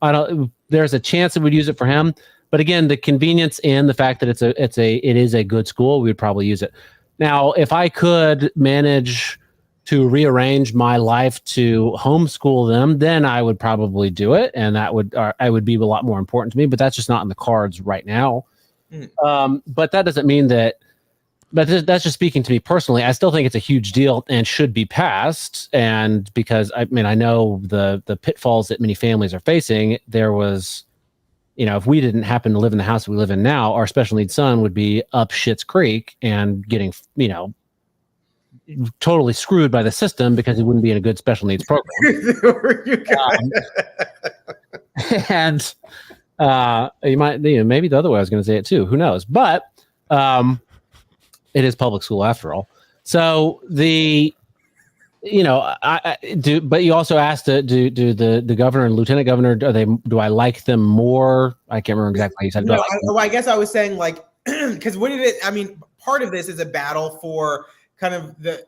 There's a chance that we'd use it for him. But again, the convenience and the fact that it is a good school, we would probably use it. Now, if I could manage to rearrange my life to homeschool them, then I would probably do it, and that would be a lot more important to me. But that's just not in the cards right now. But that doesn't mean that. But that's just speaking to me personally. I still think it's a huge deal and should be passed. And because I know the pitfalls that many families are facing. There was, if we didn't happen to live in the house we live in now, our special needs son would be up Schitt's Creek and getting, totally screwed by the system because he wouldn't be in a good special needs program. And you might, maybe the other way I was going to say it too. Who knows? But it is public school after all. So I do. But you also asked, do the governor and lieutenant governor, do I like them more? I can't remember exactly how you said. No, I guess I was saying, like, because part of this is a battle for kind of the.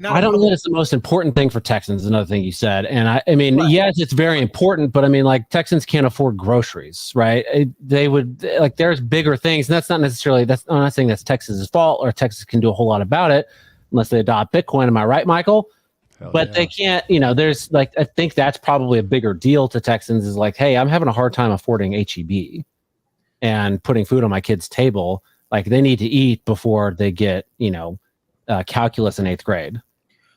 I don't know that it's the most important thing for Texans. Is another thing you said, and right. Yes, it's very important, but like, Texans can't afford groceries, right? They would, like, there's bigger things, and that's not necessarily. I'm not saying that's Texas's fault, or Texas can do a whole lot about it unless they adopt Bitcoin. Am I right, Michael? Hell but yeah. They can't. There's, like, I think that's probably a bigger deal to Texans. Is like, hey, I'm having a hard time affording HEB and putting food on my kid's table. Like, they need to eat before they get, calculus in 8th grade.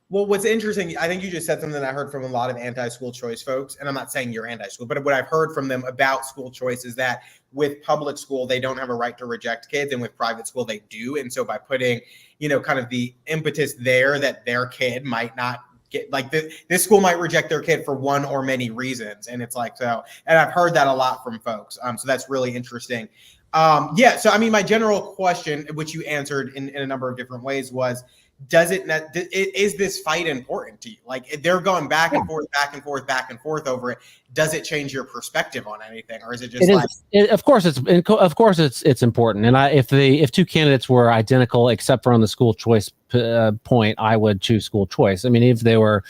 Well, what's interesting, I think you just said something that I heard from a lot of anti-school choice folks, and I'm not saying you're anti-school, but what I've heard from them about school choice is that with public school, they don't have a right to reject kids, and with private school, they do. And so by putting, kind of the impetus there that their kid might not get, like, this school might reject their kid for one or many reasons. And it's like, so, and I've heard that a lot from folks. So that's really interesting. So, my general question, which you answered in a number of different ways, was, is this fight important to you? Like, they're going back and forth, back and forth, back and forth over it. Does it change your perspective on anything, or is it just of course it's important. And if two candidates were identical except for on the school choice point, I would choose school choice. If they were,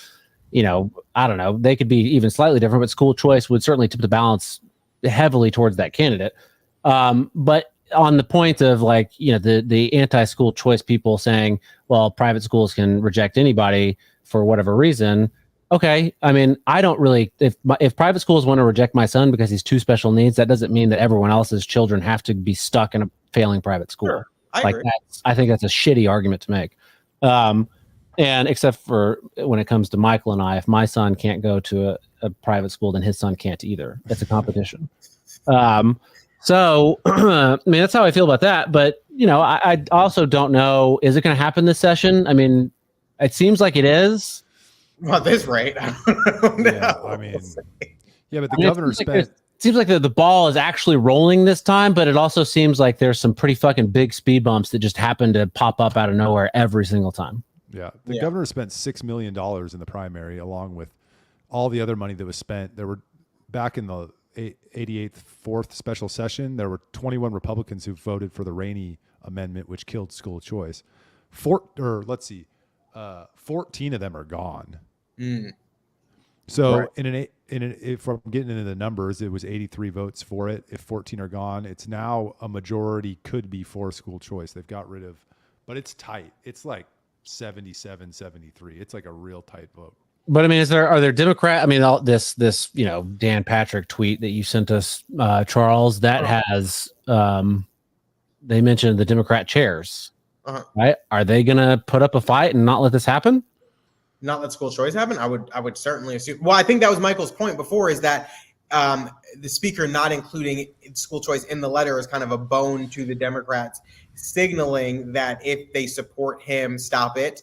I don't know, they could be even slightly different, but school choice would certainly tip the balance heavily towards that candidate. But on the point of, like, the anti-school choice people saying, well, private schools can reject anybody for whatever reason. Okay. I don't really, if private schools want to reject my son because he's too special needs, that doesn't mean that everyone else's children have to be stuck in a failing private school. Sure, I agree. I think that's a shitty argument to make. And except for when it comes to Michael and I, if my son can't go to a private school, then his son can't either. It's a competition. So, I mean, that's how I feel about that. But, I also don't know, is it going to happen this session? I mean, it seems like it is. Well, at this rate, I don't know. Yeah, I mean, but the governor spent... It seems like the ball is actually rolling this time, but it also seems like there's some pretty fucking big speed bumps that just happen to pop up out of nowhere every single time. Yeah. The governor spent $6 million in the primary, along with all the other money that was spent. There were, back in the 88th, 4th special session, there were 21 Republicans who voted for the Rainey Amendment, which killed school choice. 14 of them are gone. So if I'm getting into the numbers, it was 83 votes for it. If 14 are gone, it's now a majority could be for school choice. They've got rid of, but it's tight. It's like 77, 73. It's like a real tight vote. But I mean, are there Democrat? I mean, all this Dan Patrick tweet that you sent us, Charles, that has they mentioned the Democrat chairs, right? Are they going to put up a fight and not let this happen? Not let school choice happen? I would certainly assume. Well, I think that was Michael's point before, is that the speaker not including school choice in the letter is kind of a bone to the Democrats, signaling that if they support him, stop it,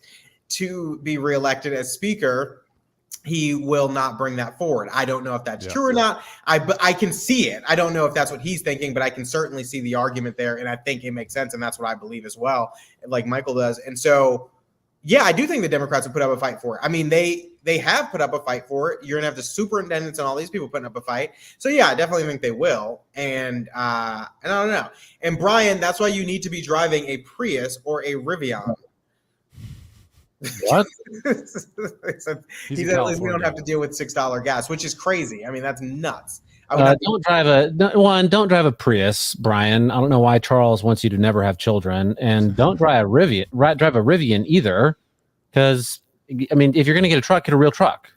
to be reelected as speaker, he will not bring that forward. I don't know if that's true or not. But I can see it. I don't know if that's what he's thinking, but I can certainly see the argument there, and I think it makes sense, and that's what I believe as well, like Michael does. And so, yeah, I do think the Democrats would put up a fight for it. I mean, they have put up a fight for it. You're gonna have the superintendents and all these people putting up a fight. So yeah, I definitely think they will. And I don't know. And Brian, that's why you need to be driving a Prius or a Rivian. What? He said at least we don't have to deal with $6 gas, which is crazy. I mean, that's nuts. Don't drive a Prius, Brian. I don't know why Charles wants you to never have children, and don't drive a Rivian either, because I mean, if you're going to get a truck, get a real truck.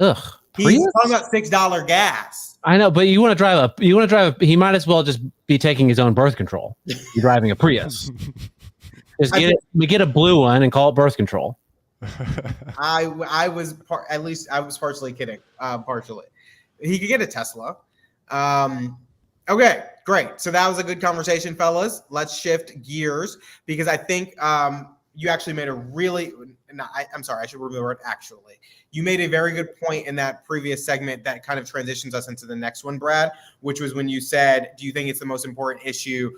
Ugh. He's talking about $6 gas. I know, but you want to drive he might as well just be taking his own birth control. You're driving a Prius. Just get a blue one and call it birth control. I was partially kidding. Partially. He could get a Tesla. Okay, great. So that was a good conversation, fellas. Let's shift gears, because I think you actually made a really I'm sorry, I should remove the word actually. You made a very good point in that previous segment that kind of transitions us into the next one, Brad, which was when you said, do you think it's the most important issue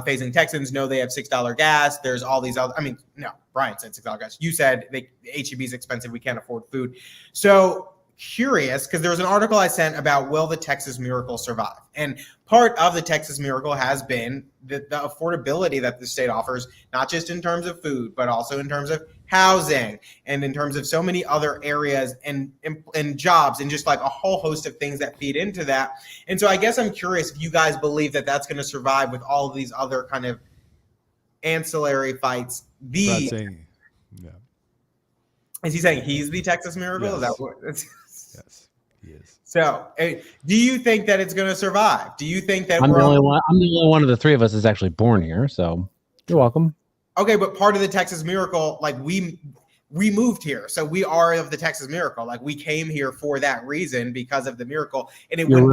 facing Texans? No, they have $6 gas. There's all these other, no, Brian said $6 gas. You said HEB is expensive. We can't afford food. So curious, because there was an article I sent about, will the Texas miracle survive? And part of the Texas miracle has been the affordability that the state offers, not just in terms of food, but also in terms of housing and in terms of so many other areas and jobs and just like a whole host of things that feed into that. And so I guess I'm curious if you guys believe that that's going to survive with all of these other kind of ancillary fights. Is he saying he's the Texas miracle? Yes. Is that what? Yes, he is. So, do you think that it's going to survive? Do you think that I'm the only one of the three of us is actually born here, so you're welcome. Okay, but part of the Texas miracle, like we moved here, so we are of the Texas miracle. Like we came here for that reason, because of the miracle, and You're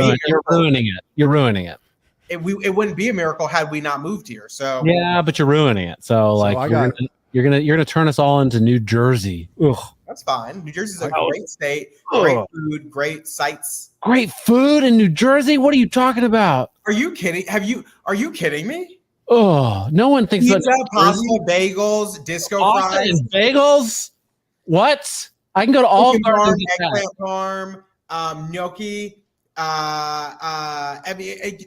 ruining it. You're ruining it. It wouldn't be a miracle had we not moved here. So yeah, but you're ruining it. So you're gonna turn us all into New Jersey. Ugh. That's fine. New Jersey's a great state, great food, great sights. Great food in New Jersey? What are you talking about? Are you kidding? Are you kidding me? Oh, no one thinks pizza, pasta, bagels, disco fries, and bagels. What? I can go to all gardens. Eggplant parm, gnocchi.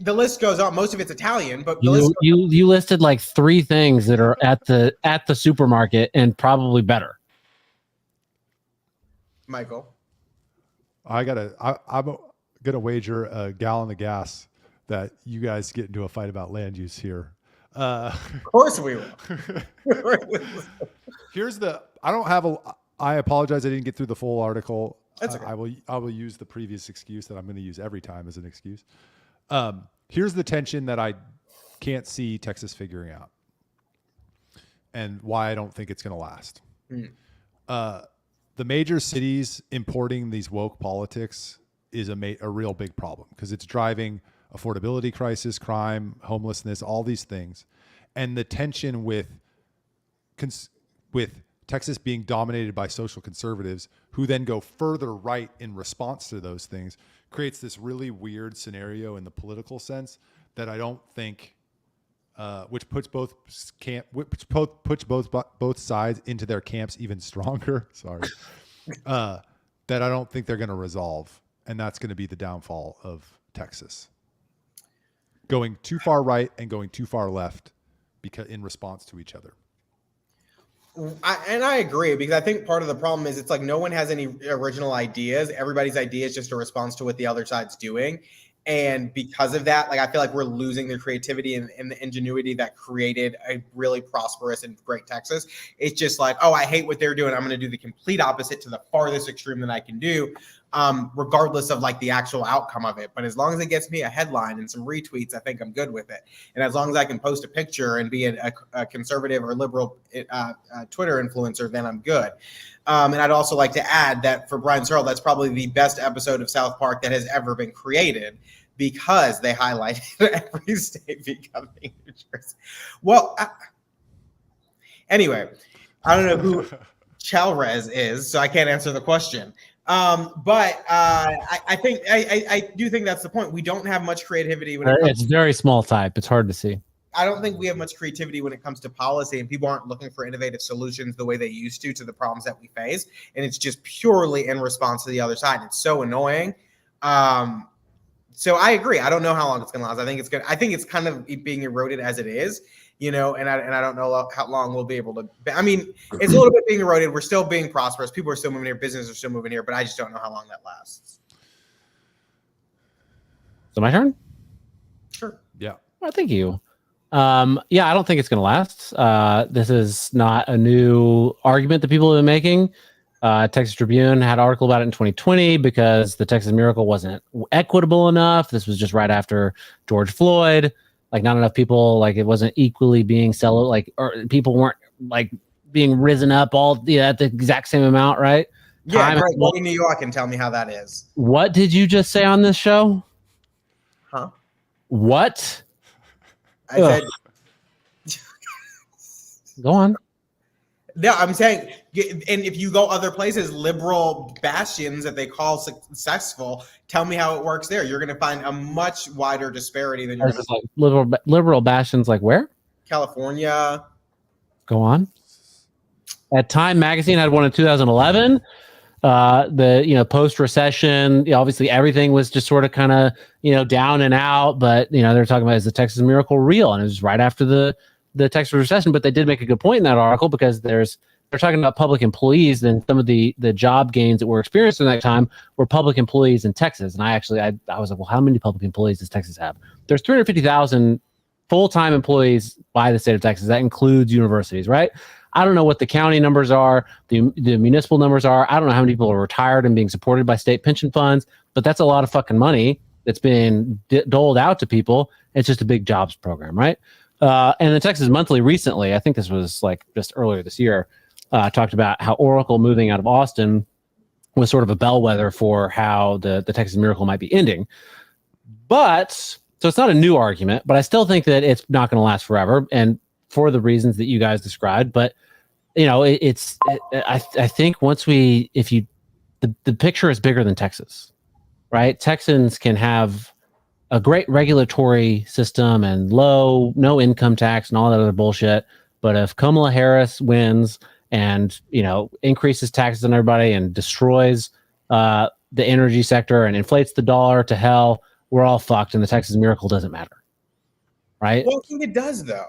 The list goes on. Most of it's Italian, but you listed like 3 things that are at the supermarket and probably better. Michael, I'm gonna wager a gallon of gas that you guys get into a fight about land use here. Of course we will. I apologize, I didn't get through the full article. That's okay. I will use the previous excuse that I'm going to use every time as an excuse. Here's the tension that I can't see Texas figuring out. and why I don't think it's going to last. The major cities importing these woke politics is a real big problem because it's driving affordability crisis, crime, homelessness, all these things. And the tension with Texas being dominated by social conservatives who then go further right in response to those things creates this really weird scenario in the political sense that I don't think which puts both sides into their camps even stronger. Sorry, that I don't think they're going to resolve, and that's going to be the downfall of Texas. Going too far right and going too far left, because in response to each other. I agree, because I think part of the problem is it's like no one has any original ideas. Everybody's idea is just a response to what the other side's doing. And because of that, like I feel like we're losing the creativity and the ingenuity that created a really prosperous and great Texas. It's just like, oh, I hate what they're doing. I'm going to do the complete opposite to the farthest extreme that I can do, regardless of like the actual outcome of it. But as long as it gets me a headline and some retweets, I think I'm good with it. And as long as I can post a picture and be a conservative or liberal Twitter influencer, then I'm good. And I'd also like to add that for Brian Searle, that's probably the best episode of South Park that has ever been created, because they highlighted every state becoming New Jersey. Well, anyway, I don't know who Chalrez is, so I can't answer the question. But I think I do think that's the point. We don't have much creativity when it's very small type. It's hard to see. I don't think we have much creativity when it comes to policy, and people aren't looking for innovative solutions the way they used to the problems that we face. And it's just purely in response to the other side. It's so annoying. So I agree. I don't know how long it's going to last. I think it's good. I think it's kind of being eroded as it is, and I don't know how long we'll be able to. I mean, it's a little bit being eroded. We're still being prosperous. People are still moving here. Businesses are still moving here, but I just don't know how long that lasts. So my turn? Sure. Yeah. Well, thank you. I don't think it's going to last. This is not a new argument that people have been making. Texas Tribune had an article about it in 2020 because the Texas Miracle wasn't equitable enough. This was just right after George Floyd. Like, not enough people, like, it wasn't equally being or people weren't like being risen up all at the exact same amount, right? Yeah, right. Go to New York and tell me how that is. What did you just say on this show? Huh? What? I said, go on. No, I'm saying, and if you go other places, liberal bastions that they call successful, tell me how it works there. You're going to find a much wider disparity than you're like liberal bastions, like where? California. Go on. At Time Magazine had one in 2011. The post-recession, obviously everything was just sort of kind of down and out, but they're talking about, is the Texas Miracle real? And it was right after the Texas recession. But they did make a good point in that article, because they're talking about public employees, and some of the job gains that were experienced in that time were public employees in Texas. And I was like, well, how many public employees does Texas have? There's 350,000 full-time employees by the state of Texas. That includes universities, right? I don't know what the county numbers are, the municipal numbers are. I don't know how many people are retired and being supported by state pension funds, but that's a lot of fucking money that's been doled out to people. It's just a big jobs program, right? And the Texas Monthly recently, I think this was like just earlier this year, talked about how Oracle moving out of Austin was sort of a bellwether for how the Texas Miracle might be ending. But, so it's not a new argument, but I still think that it's not going to last forever. And for the reasons that you guys described, but I think the picture is bigger than Texas, right? Texans can have a great regulatory system and no income tax and all that other bullshit. But if Kamala Harris wins and, increases taxes on everybody and destroys the energy sector and inflates the dollar to hell, we're all fucked, and the Texas Miracle doesn't matter, right? Well, I think it does, though.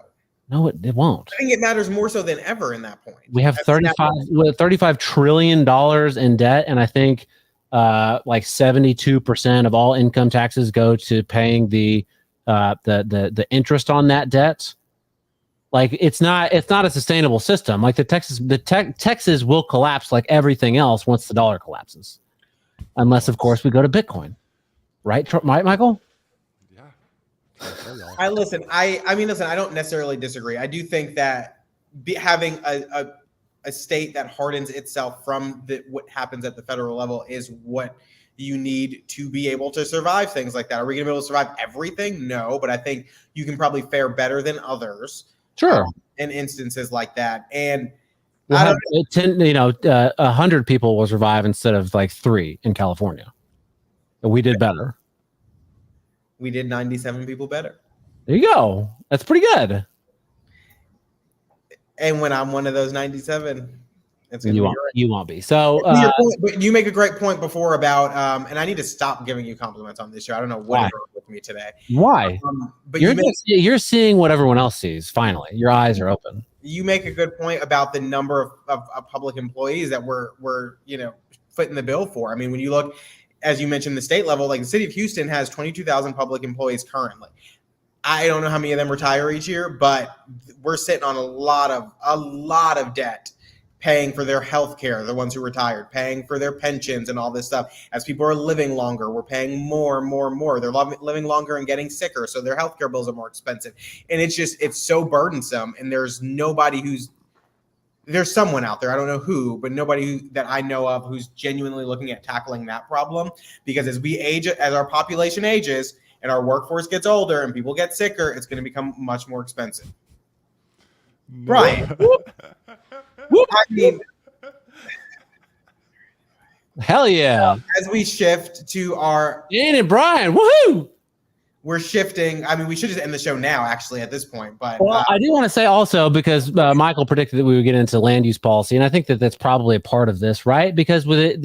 No, it won't. I think it matters more so than ever in that point. We have $35 trillion in debt, and I think like 72% of all income taxes go to paying the interest on that debt. Like, it's not a sustainable system. Like Texas will collapse like everything else once the dollar collapses, unless of course we go to Bitcoin, right, Michael? I don't necessarily disagree. I do think that having a state that hardens itself from what happens at the federal level is what you need to be able to survive things like that. Are we going to be able to survive everything? No, but I think you can probably fare better than others. Sure. In instances like that. And we'll have 100 people will survive instead of like 3 in California. We did better. We did 97 people better. There you go. That's pretty good. And when I'm one of those 97, it's you won't be. So but you make a great point before about and I need to stop giving you compliments on this show. I don't know what is wrong with me today. Why? But you're seeing what everyone else sees. Finally, your eyes are open. You make a good point about the number of public employees that we're footing the bill for. I mean, when you look, as you mentioned, the state level, like the city of Houston has 22,000 public employees currently. I don't know how many of them retire each year, but we're sitting on a lot of debt, paying for their health care, the ones who retired, paying for their pensions and all this stuff. As people are living longer, we're paying more and more and more. They're living longer and getting sicker, so their health care bills are more expensive. And it's so burdensome, and there's someone out there, I don't know who, but nobody that I know of who's genuinely looking at tackling that problem. Because as we age, as our population ages and our workforce gets older and people get sicker, it's going to become much more expensive. Brian. I mean, hell yeah. As we shift to our Dane and Brian, woohoo! We're shifting. I mean, we should just end the show now, actually, at this point. But I do want to say also, because Michael predicted that we would get into land use policy, and I think that that's probably a part of this, right? Because with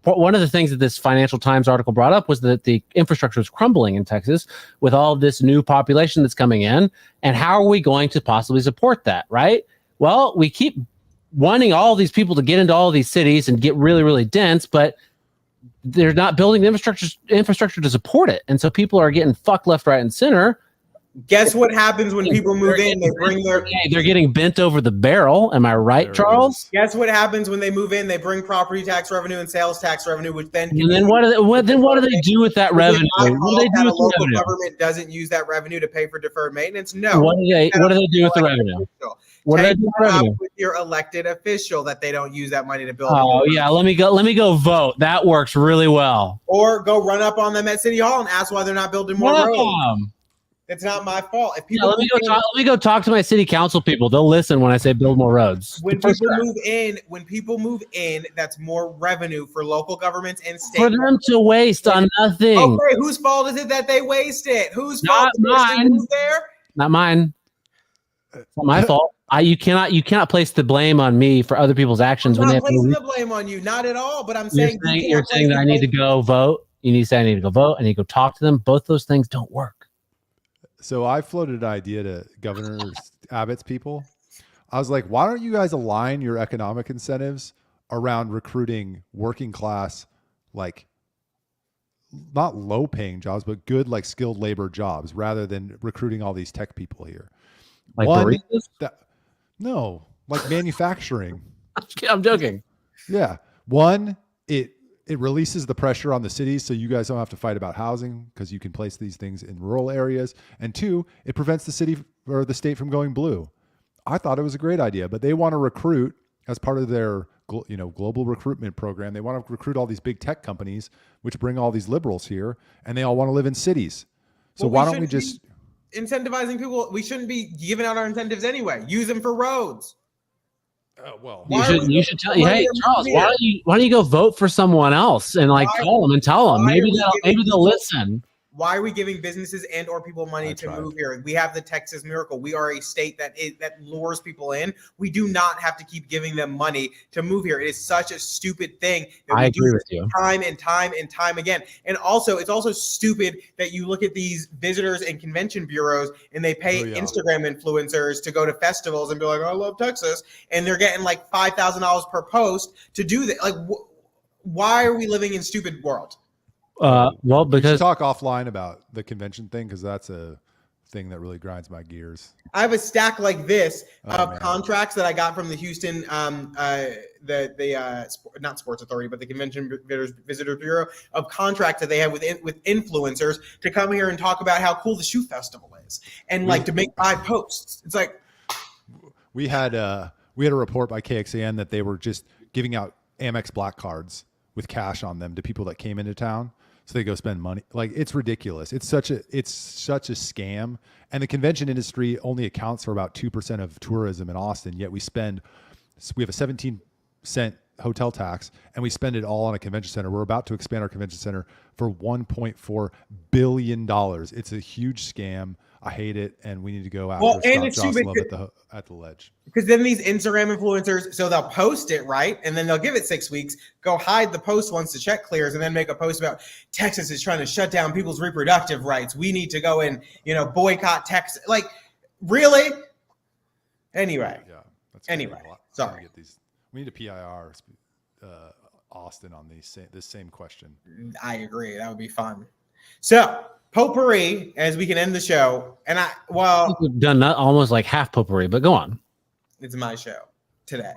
one of the things that this Financial Times article brought up was that the infrastructure is crumbling in Texas with all of this new population that's coming in, and how are we going to possibly support that, right? Well, we keep wanting all these people to get into all these cities and get really, really dense, but they're not building the infrastructure to support it. And so people are getting fucked left, right, and center. Guess what happens when people move in? They're getting bent over the barrel. Am I right, Charles? Guess what happens when they move in? They bring property tax revenue and sales tax revenue, which then what do they do with that revenue? What do they do with the revenue? Government doesn't use that revenue to pay for deferred maintenance. No. What do they do with the revenue? What do they do with the revenue? With your elected official that they don't use that money to build. Oh yeah, let me go vote. That works really well. Or go run up on them at City Hall and ask why they're not building more roads. It's not my fault. If people let me go talk to my city council people. They'll listen when I say build more roads. When people move in, that's more revenue for local governments and state. For them to waste on nothing. Okay, whose fault is it that they waste it? Whose fault is it there? Not mine. It's not my fault. You cannot place the blame on me for other people's actions. I'm not placing the blame on you, not at all. But I'm saying you're saying that I need to go vote. You need to say I need to go vote. I need to go talk to them. Both those things don't work. So I floated an idea to Governor Abbott's people. I was like, why don't you guys align your economic incentives around recruiting working class, like not low paying jobs, but good, like skilled labor jobs, rather than recruiting all these tech people here. Like no, like manufacturing. I'm joking. Yeah. One, it releases the pressure on the cities, so you guys don't have to fight about housing because you can place these things in rural areas. And two, it prevents the city or the state from going blue. I thought it was a great idea, but they want to recruit as part of their global recruitment program. They want to recruit all these big tech companies, which bring all these liberals here, and they all want to live in cities. So why don't we just incentivizing people? We shouldn't be giving out our incentives anyway. Use them for roads. You should tell. Hey, Charles, why don't you go vote for someone else and call them and tell them? Maybe they'll listen. Why are we giving businesses and or people money to move here? We have the Texas Miracle. We are a state that lures people in. We do not have to keep giving them money to move here. It is such a stupid thing that we do time and time and time again. And also, it's also stupid that you look at these visitors and convention bureaus and they pay Instagram influencers to go to festivals and be like, I love Texas. And they're getting like $5,000 per post to do that. Like, why are we living in stupid world? Well, because talk offline about the convention thing, because that's a thing that really grinds my gears. I have a stack like this of contracts that I got from the Houston, not Sports Authority, but the Convention Visitor Bureau, of contracts that they have with influencers to come here and talk about how cool the shoe festival is and to make 5 posts. It's like, We had a report by KXAN that they were just giving out Amex Black cards with cash on them to people that came into town, so they go spend money. Like, it's ridiculous. It's such a scam. And the convention industry only accounts for about 2% of tourism in Austin. Yet we have a 17-cent hotel tax, and we spend it all on a convention center. We're about to expand our convention center for $1.4 billion. It's a huge scam. I hate it, and we need to go after Scott Jocelyn at the ledge. Because then these Instagram influencers, so they'll post it, right? And then they'll give it 6 weeks, go hide the post once the check clears, and then make a post about Texas is trying to shut down people's reproductive rights. We need to go and, boycott Texas. Like, really? Anyway. Yeah. Sorry. We need a PIR Austin on this same question. I agree. That would be fun. So, potpourri, as we can end the show. And I think we've done almost like half potpourri, but go on. It's my show today.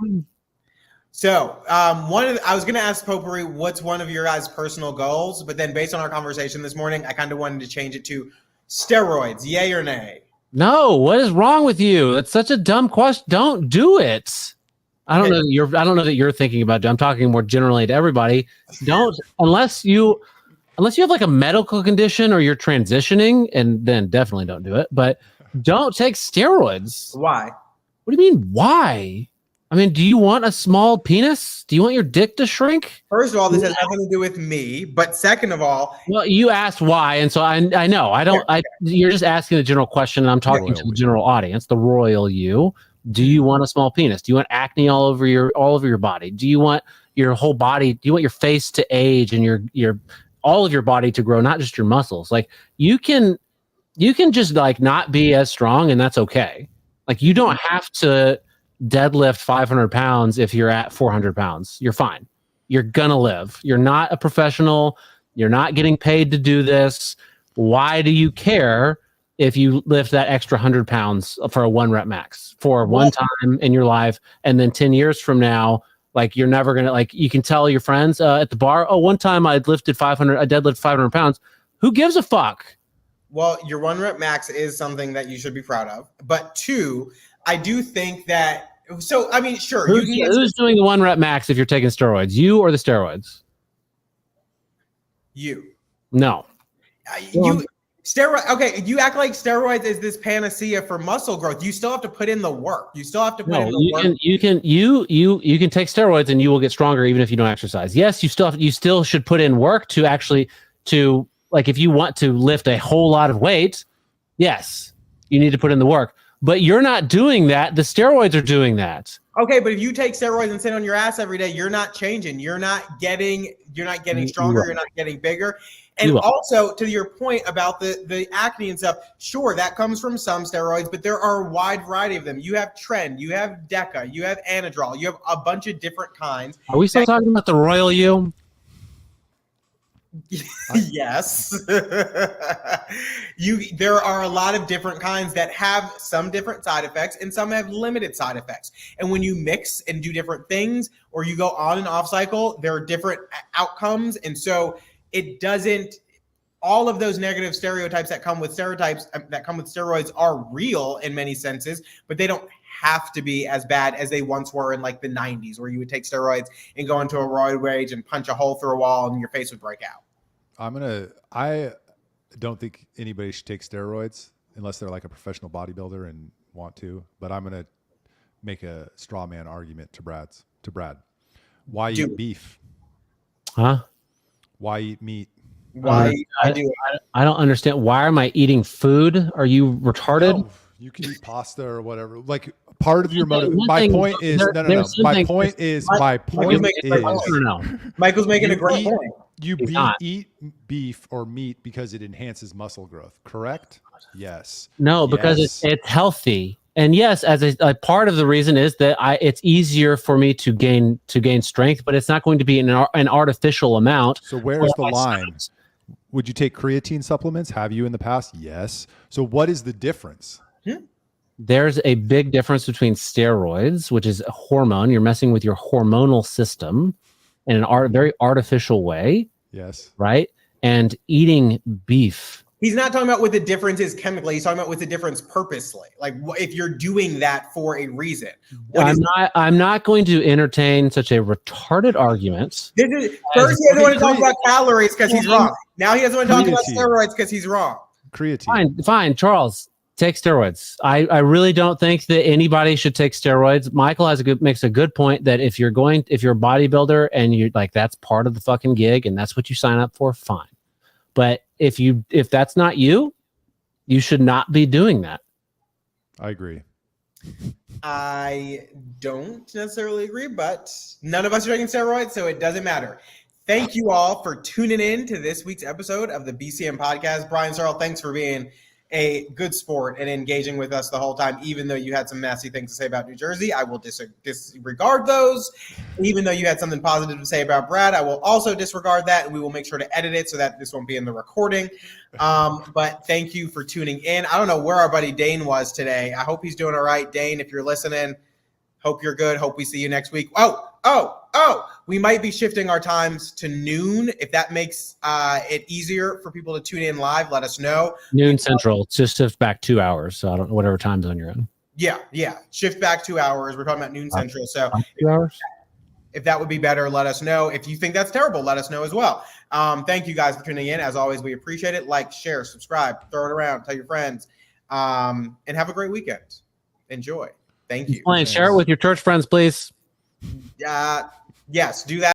So, I was going to ask potpourri, what's one of your guys' personal goals? But then based on our conversation this morning, I kind of wanted to change it to steroids, yay or nay? No, what is wrong with you? That's such a dumb question. Don't do it. I don't know that you're thinking about it. I'm talking more generally to everybody. Don't, unless you have like a medical condition or you're transitioning, and then definitely don't do it. But don't take steroids. Why? What do you mean, why? I mean, do you want a small penis? Do you want your dick to shrink? First of all, this has nothing to do with me. But second of all, well, you asked why, and so I know I don't. You're just asking the general question, and I'm talking to the general audience, the royal you. Do you want a small penis? Do you want acne all over your body? Do you want your whole body? Do you want your face to age and your all of your body to grow, not just your muscles? Like, you can just like not be as strong, and that's okay. Like, you don't have to deadlift 500 pounds if you're at 400 pounds. You're fine. You're gonna live. You're not a professional. You're not getting paid to do this. Why do you care if you lift that extra 100 pounds for a 1 rep max for one time in your life, and then 10 years from now, like, you're never going to, like, you can tell your friends at the bar, oh, one time I deadlifted 500 pounds. Who gives a fuck? Well, your 1 rep max is something that you should be proud of. But 2, I do think that, so, I mean, sure. Who's doing the 1 rep max if you're taking steroids? You or the steroids? You. No. Steroid. Okay, you act like steroids is this panacea for muscle growth. You still have to put in the work. You still have to put in the work. You can take steroids and you will get stronger even if you don't exercise. Yes, you still should put in work to like, if you want to lift a whole lot of weight, yes, you need to put in the work. But you're not doing that. The steroids are doing that. Okay, but if you take steroids and sit on your ass every day, you're not changing. You're not getting stronger. You're not getting bigger. And also, to your point about the acne and stuff, sure, that comes from some steroids, but there are a wide variety of them. You have Tren, you have Deca, you have Anadrol, you have a bunch of different kinds. Are we still talking about the royal you? Yes. There are a lot of different kinds that have some different side effects, and some have limited side effects. And when you mix and do different things, or you go on and off cycle, there are different outcomes. And so it doesn't, all of those negative stereotypes that come with steroids are real in many senses, but they don't have to be as bad as they once were in like the 90s, where you would take steroids and go into a roid rage and punch a hole through a wall and your face would break out. I don't think anybody should take steroids unless they're like a professional bodybuilder and want to, but I'm going to make a straw man argument to Brad. Why eat beef? Huh? Why eat meat? I don't understand. Why am I eating food? Are you retarded? No, you can eat pasta or whatever. Like, part of your motive. My point is, Michael's making a great point. You eat beef or meat because it enhances muscle growth, correct? Yes. No, because it's healthy. And yes, as a part of the reason is that it's easier for me to gain strength, but it's not going to be an artificial amount. So where's the line? Would you take creatine supplements? Have you in the past? Yes. So what is the difference? There's a big difference between steroids, which is a hormone. You're messing with your hormonal system in a very artificial way. Yes. Right? And eating beef. He's not talking about what the difference is chemically. He's talking about what the difference purposely. Like if you're doing that for a reason. I'm not going to entertain such a retarded argument. First, he doesn't want to talk about calories because he's wrong. Now he doesn't want to talk about steroids because he's wrong. Creatine. Fine, Charles. Take steroids. I really don't think that anybody should take steroids. Michael makes a good point that if you're a bodybuilder and you're like, that's part of the fucking gig and that's what you sign up for, fine. But if that's not you, you should not be doing that. I agree. I don't necessarily agree, but none of us are taking steroids, so it doesn't matter. Thank you all for tuning in to this week's episode of the BCM Podcast. Brian, Searle, thanks for being a good sport and engaging with us the whole time, even though you had some nasty things to say about New Jersey. I will disregard those. Even though you had something positive to say about Brad, I will also disregard that, and we will make sure to edit it so that this won't be in the recording. But thank you for tuning in. I don't know where our buddy Dane was today. I hope he's doing all right. Dane, if you're listening, hope you're good. Hope we see you next week. Oh, we might be shifting our times to noon. If that makes it easier for people to tune in live, let us know. Noon Central. Just shift back 2 hours. So I don't know whatever time zone you're in. Yeah. Shift back 2 hours. We're talking about noon Central. So 2 hours. If that would be better, let us know. If you think that's terrible, let us know as well. Thank you guys for tuning in. As always, we appreciate it. Like, share, subscribe, throw it around, tell your friends, and have a great weekend. Enjoy. Thank you. Blain, share it with your church friends, please. Yes, do that.